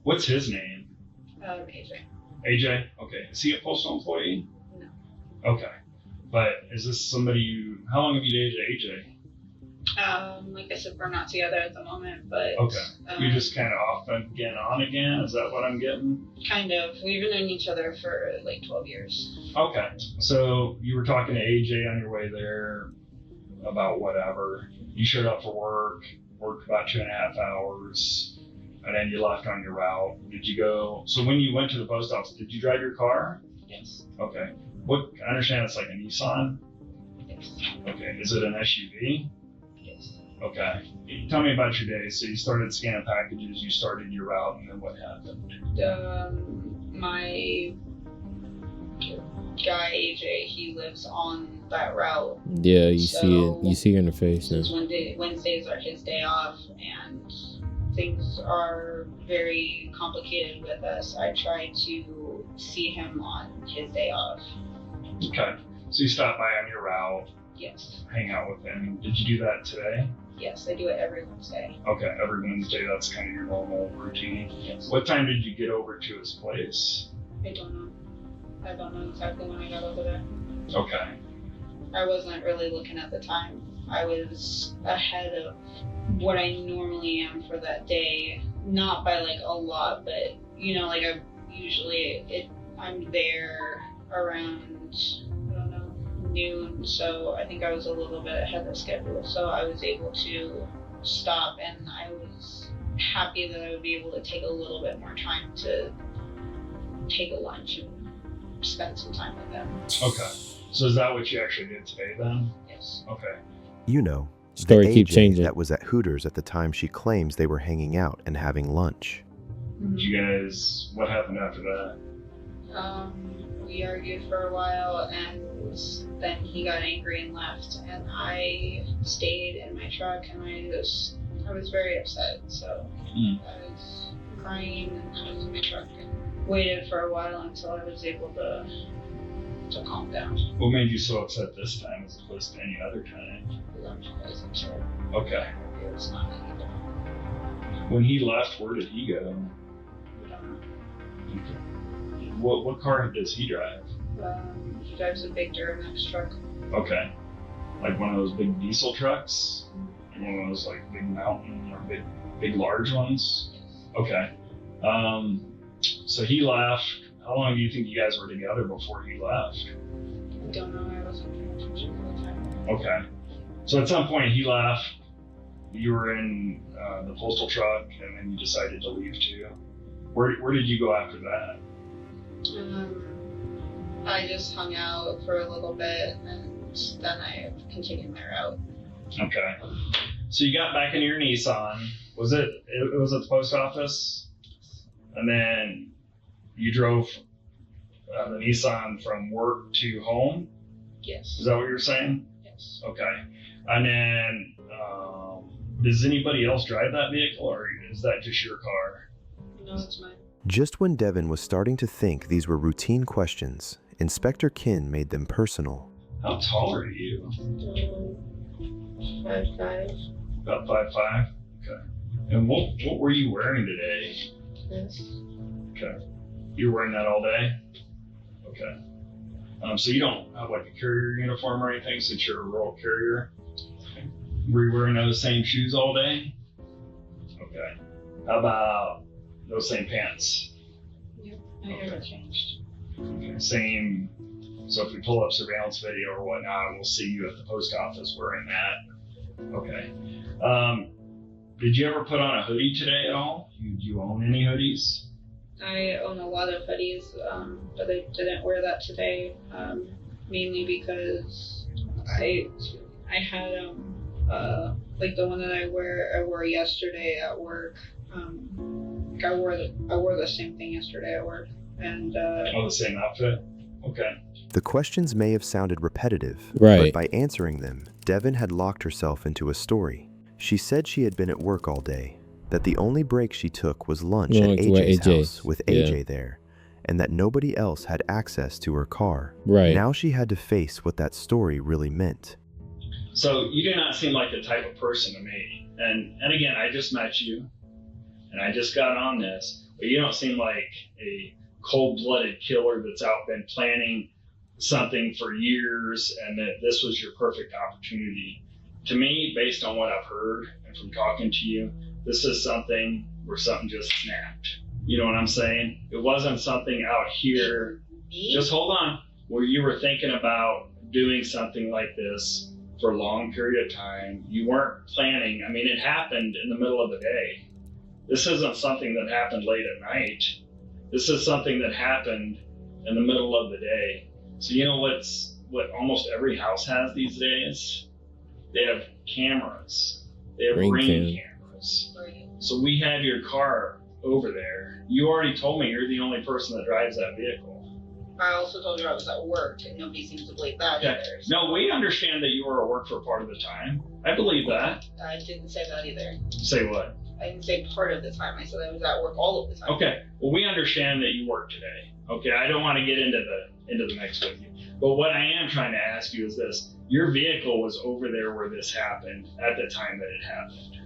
What's his name? AJ. AJ? Okay. Is he a postal employee? No. Okay. But is this somebody how long have you dated AJ? Like I said, we're not together at the moment, but... Okay. You're just kind of off again, on again? Is that what I'm getting? Kind of. We've known each other for like 12 years. Okay. So you were talking to AJ on your way there about whatever. You showed up for worked about 2.5 hours, and then you left on your route. Did you go... So when you went to the post office, did you drive your car? Yes. Okay. I understand it's like a Nissan? Yes. Okay, is it an SUV? Yes. Okay. Tell me about your day. So you started scanning packages, you started your route, and then what happened? My guy AJ, he lives on that route. Yeah, you see it. You see it in the face now. Since Wednesdays are his day off, and things are very complicated with us, I try to see him on his day off. Okay. So you stopped by on your route. Yes. Hang out with him. Did you do that today? Yes, I do it every Wednesday. Okay, every Wednesday, that's kind of your normal routine. Yes. What time did you get over to his place? I don't know. I don't know exactly when I got over there. Okay. I wasn't really looking at the time. I was ahead of what I normally am for that day. Not by like a lot, but you know, like I'm there around, I don't know, noon. So I think I was a little bit ahead of schedule. So I was able to stop, and I was happy that I would be able to take a little bit more time to take a lunch and spend some time with them. Okay. So is that what you actually did today then? Yes. Okay. You know, Story the keep AJ changing. that was at Hooters at the time she claims they were hanging out and having lunch. Did you guys, what happened after that? We argued for a while, and then he got angry and left, and I stayed in my truck, and I was very upset. So I was crying, and I was in my truck and waited for a while until I was able to calm down. What made you so upset this time as opposed to any other time? Because I'm sure Okay. it was not any different. When he left, where did he go? Okay. What car does he drive? He drives a big Duramax truck. Okay. Like one of those big diesel trucks? Like one of those like big mountain or big large ones? Okay. So he left. How long do you think you guys were together before he left? I don't know. I wasn't paying attention at the time. Okay. So at some point he left. You were in the postal truck, and then you decided to leave too. Where did you go after that? I just hung out for a little bit, and then I continued my route. Okay. So you got back into your Nissan. Was it was at the post office? And then you drove the Nissan from work to home? Yes. Is that what you're saying? Yes. Okay. And then, does anybody else drive that vehicle, or is that just your car? No, it's mine. Just when Devin was starting to think these were routine questions, Inspector Kin made them personal. How tall are you? 5'5". About 5'5"? Okay. And what were you wearing today? This. Okay. You're wearing that all day? Okay. So you don't have like a carrier uniform or anything since you're a rural carrier? Okay. Were you wearing those same shoes all day? Okay. How about those same pants? Yep. I haven't changed. Okay. Same. So if we pull up surveillance video or whatnot, we'll see you at the post office wearing that. Okay. Did you ever put on a hoodie today at all? Do you own any hoodies? I own a lot of hoodies, but I didn't wear that today, mainly because I had like the one that I wore yesterday at work. I wore the same thing yesterday at work, and the same outfit. Okay. The questions may have sounded repetitive, Right. but by answering them, Devin had locked herself into a story. She said she had been at work all day, that the only break she took was lunch at AJ's house with AJ there, and that nobody else had access to her car. Right. Now she had to face what that story really meant. So you do not seem like the type of person to me. And again, I just met you, and I just got on this, but you don't seem like a cold-blooded killer that's been planning something for years, and that this was your perfect opportunity. To me, based on what I've heard and from talking to you, this is something where something just snapped. You know what I'm saying? It wasn't something out here, just hold on, where you were thinking about doing something like this for a long period of time. You weren't planning. I mean, it happened in the middle of the day. This isn't something that happened late at night. This is something that happened in the middle of the day. So you know what almost every house has these days? They have cameras. They have ring cameras. So we have your car over there. You already told me you're the only person that drives that vehicle. I also told you I was at work, and nobody seems to believe that either. So. No, we understand that you were at work for part of the time. I believe that. I didn't say that either. Say what? I didn't say part of the time. I said I was at work all of the time. Okay. Well, we understand that you work today. Okay. I don't want to get into the mix with you. But what I am trying to ask you is this: your vehicle was over there where this happened at the time that it happened.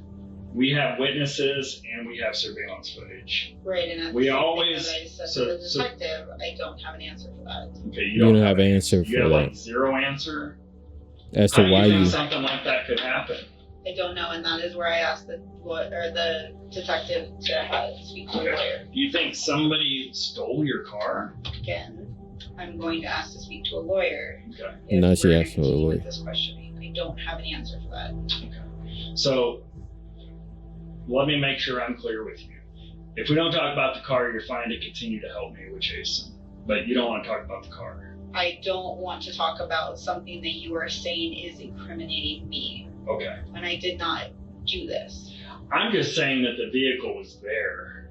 We have witnesses and we have surveillance footage. Right, and that's we the always thing that I said to the detective. I don't have an answer for that. Okay, you don't have an answer for you have that. Like zero answer as to why you. Something like that could happen. I don't know, and that is where I asked the detective to speak to a lawyer. Do you think somebody stole your car? Again, I'm going to ask to speak to a lawyer. Okay. No, she asked for a lawyer. This questioning, I don't have an answer for that. Okay. So let me make sure I'm clear with you. If we don't talk about the car, you're fine to continue to help me with Jason, but you don't want to talk about the car. I don't want to talk about something that you are saying is incriminating me. Okay. And I did not do this. I'm just saying that the vehicle was there.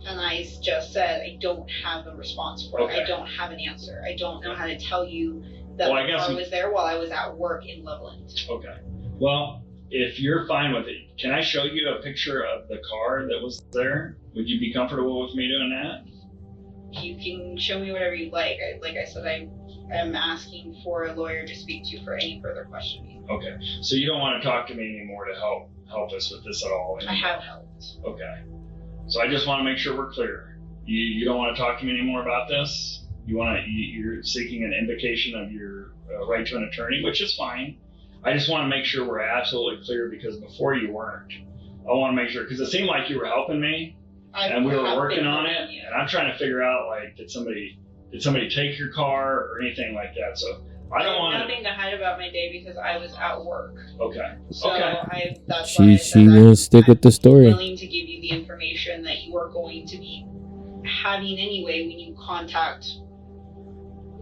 And I just said I don't have a response for it. I don't have an answer. I don't know how to tell you that the car was there while I was at work in Loveland. Okay. Well, if you're fine with it, can I show you a picture of the car that was there? Would you be comfortable with me doing that? You can show me whatever you'd like. Like I said, I am asking for a lawyer to speak to for any further questioning. Okay. So you don't want to talk to me anymore to help us with this at all anymore? I have helped. Okay. So I just want to make sure we're clear. You don't want to talk to me anymore about this? You're seeking an invocation of your right to an attorney, which is fine. I just want to make sure we're absolutely clear because before you weren't. I want to make sure, because it seemed like you were helping me and we were working on it. And I'm trying to figure out, like, did somebody take your car or anything like that? So I don't want nothing to hide about my day because I was at work. Okay. So okay. That's why She wants to stick with the story. I'm willing to give you the information that you are going to be having anyway when you contact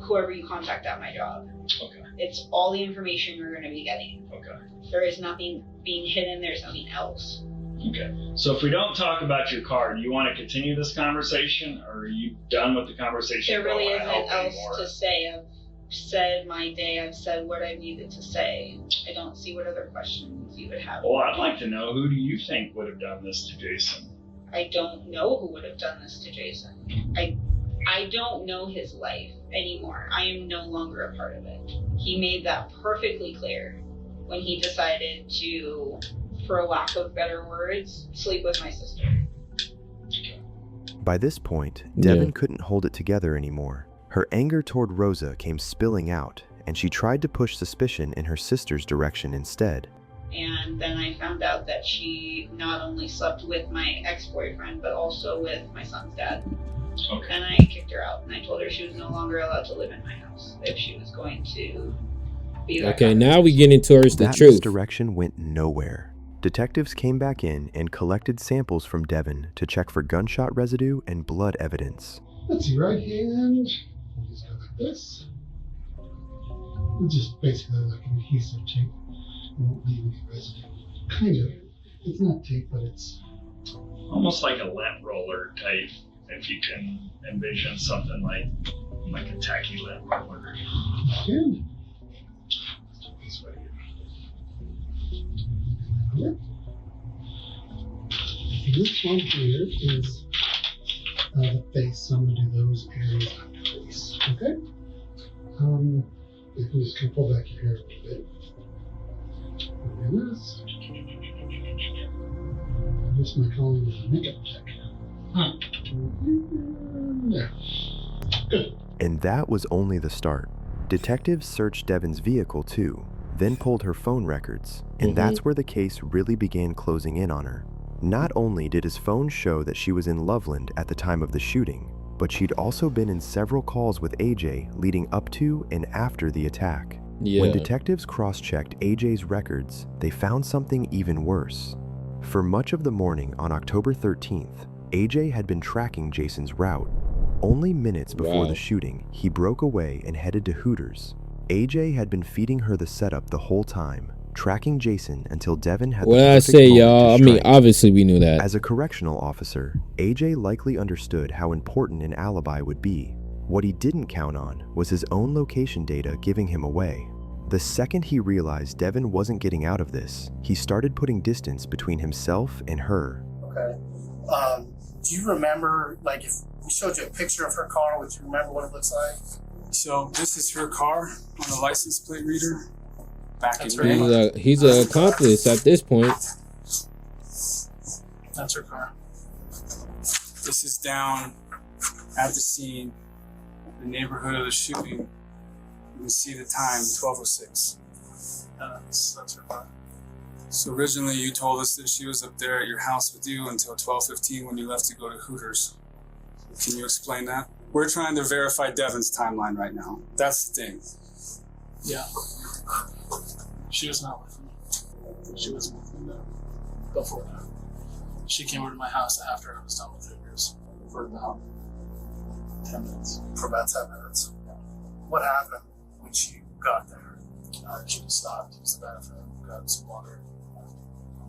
whoever you contact at my job. Okay. It's all the information you're going to be getting. Okay. There is nothing being hidden. There's nothing else. Okay. So if we don't talk about your car, do you want to continue this conversation, or are you done with the conversation? There really isn't else to say. I've said my day. I've said what I needed to say. I don't see what other questions you would have. Well, I'd like to know, who do you think would have done this to Jason? I don't know who would have done this to Jason. I don't know his life anymore. I am no longer a part of it. He made that perfectly clear when he decided to, for lack of better words, sleep with my sister. By this point, Devin couldn't hold it together anymore. Her anger toward Rosa came spilling out, and she tried to push suspicion in her sister's direction instead. And then I found out that she not only slept with my ex-boyfriend, but also with my son's dad. Okay. And I kicked her out, and I told her she was no longer allowed to live in my house if she was going to be that. Okay, now we get into the that truth. Misdirection went nowhere. Detectives came back in and collected samples from Devin to check for gunshot residue and blood evidence. Let's see, right hand. We'll just go like this. It's just basically like an adhesive tape. It won't leave any residue. Kind of. It's not tape, but it's almost like a lint roller type. If you can envision something like a tacky lint roller. Good. This way. This one here is the face, so I'm going to do those areas on the face. Okay? If we just can pull back your hair a little bit. And this. This my calling is a makeup check. There. Good. And that was only the start. Detectives searched Devin's vehicle too, then pulled her phone records, and that's where the case really began closing in on her. Not only did his phone show that she was in Loveland at the time of the shooting, but she'd also been in several calls with AJ leading up to and after the attack. When detectives cross-checked AJ's records, they found something even worse. For much of the morning on October 13th, AJ had been tracking Jason's route. Only minutes before Wow. the shooting, he broke away and headed to Hooters. AJ had been feeding her the setup the whole time, tracking Jason until Devin had What the did I perfect say, moment to y'all? I mean, strike. obviously we knew that. As a correctional officer, AJ likely understood how important an alibi would be. What he didn't count on was his own location data giving him away. The second he realized Devin wasn't getting out of this, he started putting distance between himself and her. Okay. Do you remember, like, if we showed you a picture of her car, would you remember what it looks like? So this is her car on the license plate reader. Back That's in her May. He's an accomplice at this point. That's her car. This is down at the scene, the neighborhood of the shooting. You can see the time, 12:06. That's her car. So originally you told us that she was up there at your house with you until 12:15 when you left to go to Hooters. Can you explain that? We're trying to verify Devin's timeline right now. That's the thing. Yeah. She was not with me. She was with me before that. She came over to my house after I was done with Hooters for about 10 minutes. For about 10 minutes. What happened when she got there? She just stopped, used the bathroom, got some water.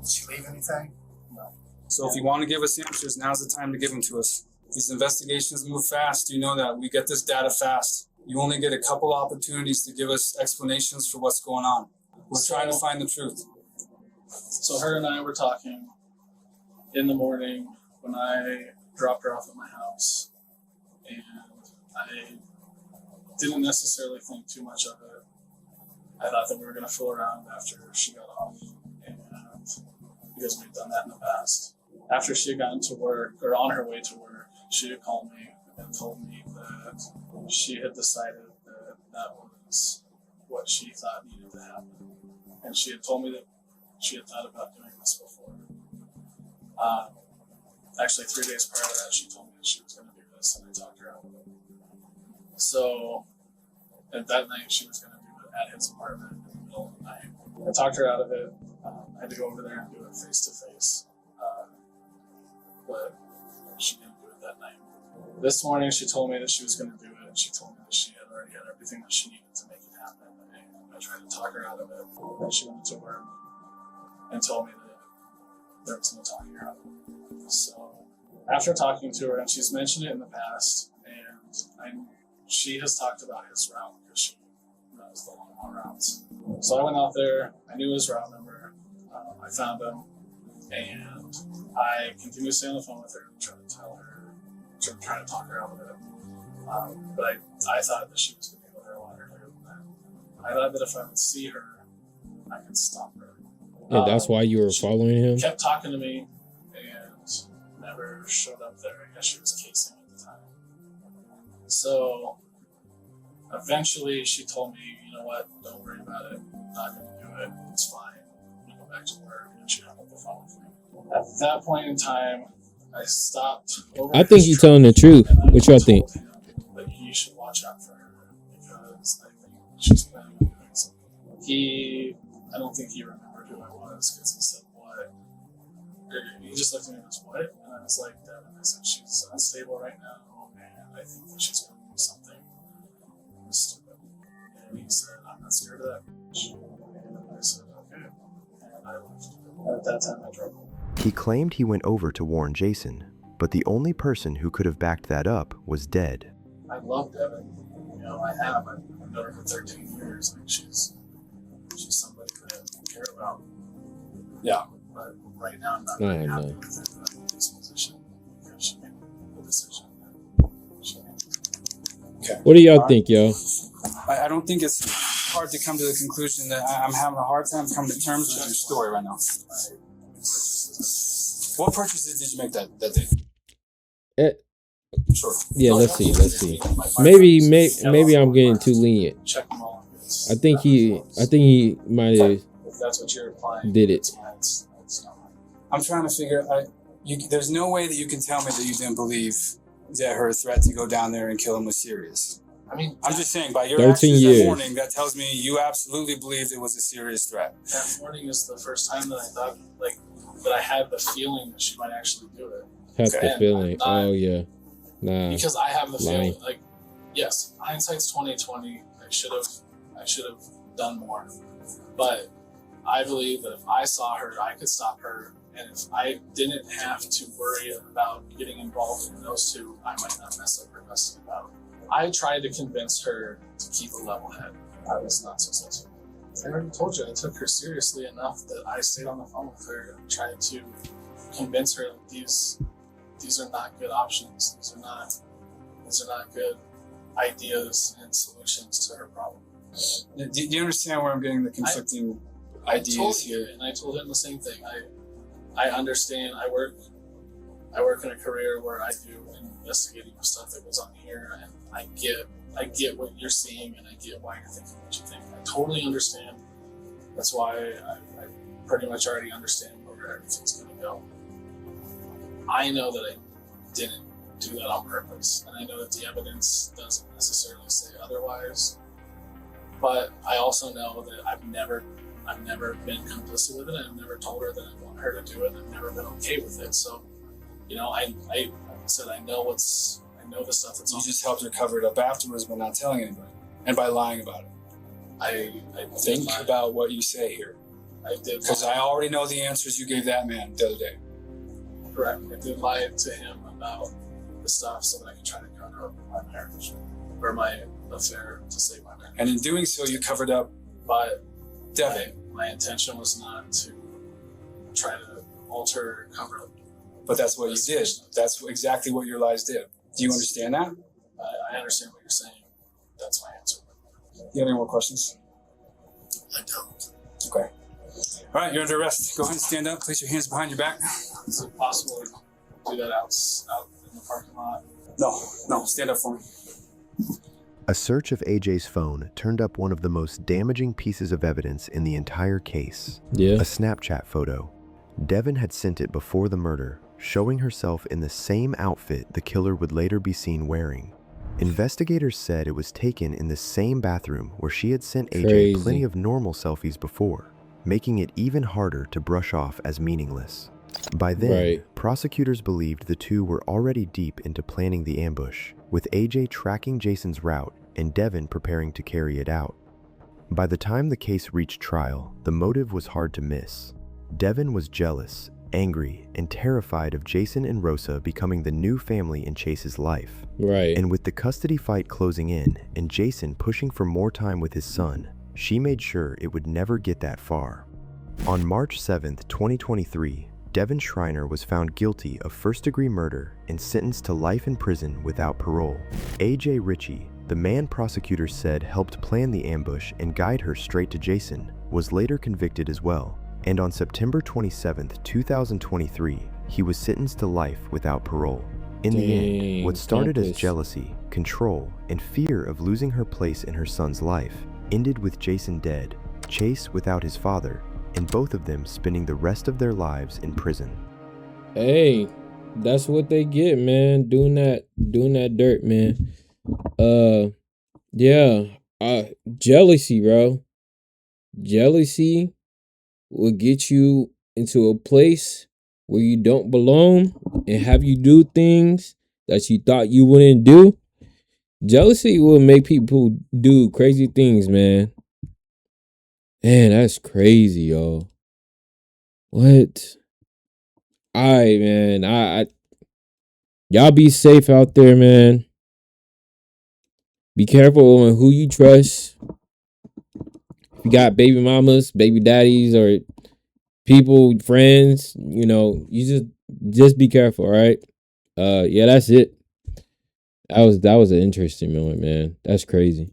Did she leave anything? No. So if you want to give us answers, now's the time to give them to us. These investigations move fast. You know that. We get this data fast. You only get a couple opportunities to give us explanations for what's going on. We're trying to find the truth. So her and I were talking in the morning when I dropped her off at my house, and I didn't necessarily think too much of it. I thought that we were going to fool around after she got off, and because we've done that in the past. After she had gotten to work, or on her way to work, she had called me and told me that she had decided that that was what she thought needed to happen. And she had told me that she had thought about doing this before. Actually, 3 days prior to that, she told me that she was going to do this, and I talked her out of it. So, at that night, she was going to do it at his apartment in the middle of the night. I talked her out of it. I had to go over there and do it face to face. But she didn't do it that night. This morning, she told me that she was going to do it, and she told me that she had already had everything that she needed to make it happen. And I tried to talk her out of it. Then she went to work and told me that there was no talking her out of it. So after talking to her, and she's mentioned it in the past, and she has talked about his route because she knows the long routes. So I went out there. I knew his route number. I found him, and I continued to stay on the phone with her and try to tell her, try to talk her out of it. But I thought that she was going to be able to water clear than that. I thought that if I would see her, I could stop her. And that's why you were following him? Kept talking to me and never showed up there. I guess she was casing at the time. So eventually she told me, you know what, don't worry about it. I'm not going to do it. It's fine. I'm going to go back to work. And she hung up the phone with me. At that point in time, I stopped over. I think you're telling the truth. What y'all think? But he should watch out for her because I think she's planning on doing something. I don't think he remembered who I was because he said, what? He just looked at me and was, what? And I was like, Devin, I said, she's unstable right now and I think that she's going to do something stupid. And he said, I'm not scared of that. And I said, okay. And I left. And at that time, I drove home. He claimed he went over to warn Jason, but the only person who could have backed that up was dead. I love Devin. You know, I have. I've known her for 13 years. Like she's somebody that I care about. Yeah. But right now, I'm not very happy with this position because she made the decision. Okay. What do y'all think, y'all? I don't think it's hard to come to the conclusion that I'm having a hard time coming to terms with your story right now. What purchases did you make that day? Sure. Yeah, let's see. Maybe I'm getting too lenient. Check them all. I think he might have If that's what you're implying, did it. that's not right. I'm trying to figure out. There's no way that you can tell me that you didn't believe that her threat to go down there and kill him was serious. I mean, I'm just saying, by your 13 actions years. that morning, that tells me you absolutely believed it was a serious threat. That morning is the first time that I thought, like, that I had the feeling that she might actually do it. Had the And feeling. I'm not Oh yeah. Nah. Because I have the lying. feeling, like, yes, hindsight's 20/20. I should have done more. But I believe that if I saw her, I could stop her. And if I didn't have to worry about getting involved in those two, I might not mess up her custody battle. I tried to convince her to keep a level head. I was not successful. I already told you I took her seriously enough that I stayed on the phone with her and tried to convince her that these are not good options. These are not good ideas and solutions to her problem. Do you understand where I'm getting the conflicting ideas here? And I told him the same thing. I understand. I work in a career where I do investigating stuff that goes on here, and I get what you're seeing, and I get why you're thinking what you think. I totally understand. That's why I pretty much already understand where everything's going to go. I know that I didn't do that on purpose, and I know that the evidence doesn't necessarily say otherwise. But I also know that I've never been complicit with it. I've never told her that I want her to do it. I've never been okay with it. So, I said I know the stuff that's on. You just helped her cover it up afterwards by not telling anybody and by lying about it. I think about what you say here. I did, because I already know the answers you gave that man the other day. Correct. I did lie to him about the stuff so that I could try to cover up my marriage or my affair to save my marriage. And in doing so, you covered up. But my intention was not to try to alter or cover up. But that's what you did. That's exactly what your lies did. Do you understand that? I understand what you're saying. That's my answer. Do you have any more questions? I don't. Okay. All right, you're under arrest. Go ahead and stand up. Place your hands behind your back. Is it possible to do that out in the parking lot? No. Stand up for me. A search of AJ's phone turned up one of the most damaging pieces of evidence in the entire case. Yeah. A Snapchat photo. Devin had sent it before the murder, showing herself in the same outfit the killer would later be seen wearing. Investigators said it was taken in the same bathroom where she had sent AJ plenty of normal selfies before, making it even harder to brush off as meaningless. By then, prosecutors believed the two were already deep into planning the ambush, with AJ tracking Jason's route and Devin preparing to carry it out. By the time the case reached trial, the motive was hard to miss. Devin was jealous, angry, and terrified of Jason and Rosa becoming the new family in Chase's life. Right. And with the custody fight closing in and Jason pushing for more time with his son, she made sure it would never get that far. On March 7th, 2023, Devin Schreiner was found guilty of first-degree murder and sentenced to life in prison without parole. AJ Ritchie, the man prosecutors said helped plan the ambush and guide her straight to Jason, was later convicted as well. And on September 27th, 2023, he was sentenced to life without parole. In the end, what started as jealousy, control, and fear of losing her place in her son's life ended with Jason dead, Chase without his father, and both of them spending the rest of their lives in prison. Hey, that's what they get, man. Doing that dirt, man. Jealousy, bro. Jealousy will get you into a place where you don't belong and have you do things that you thought you wouldn't do. Jealousy will make people do crazy things, man. Man, that's crazy, yo. What? Alright, man. I y'all be safe out there, man. Be careful on who you trust. If you got baby mamas, baby daddies, or people, friends, you just be careful, all right? Yeah, that's it. That was an interesting moment, man. That's crazy.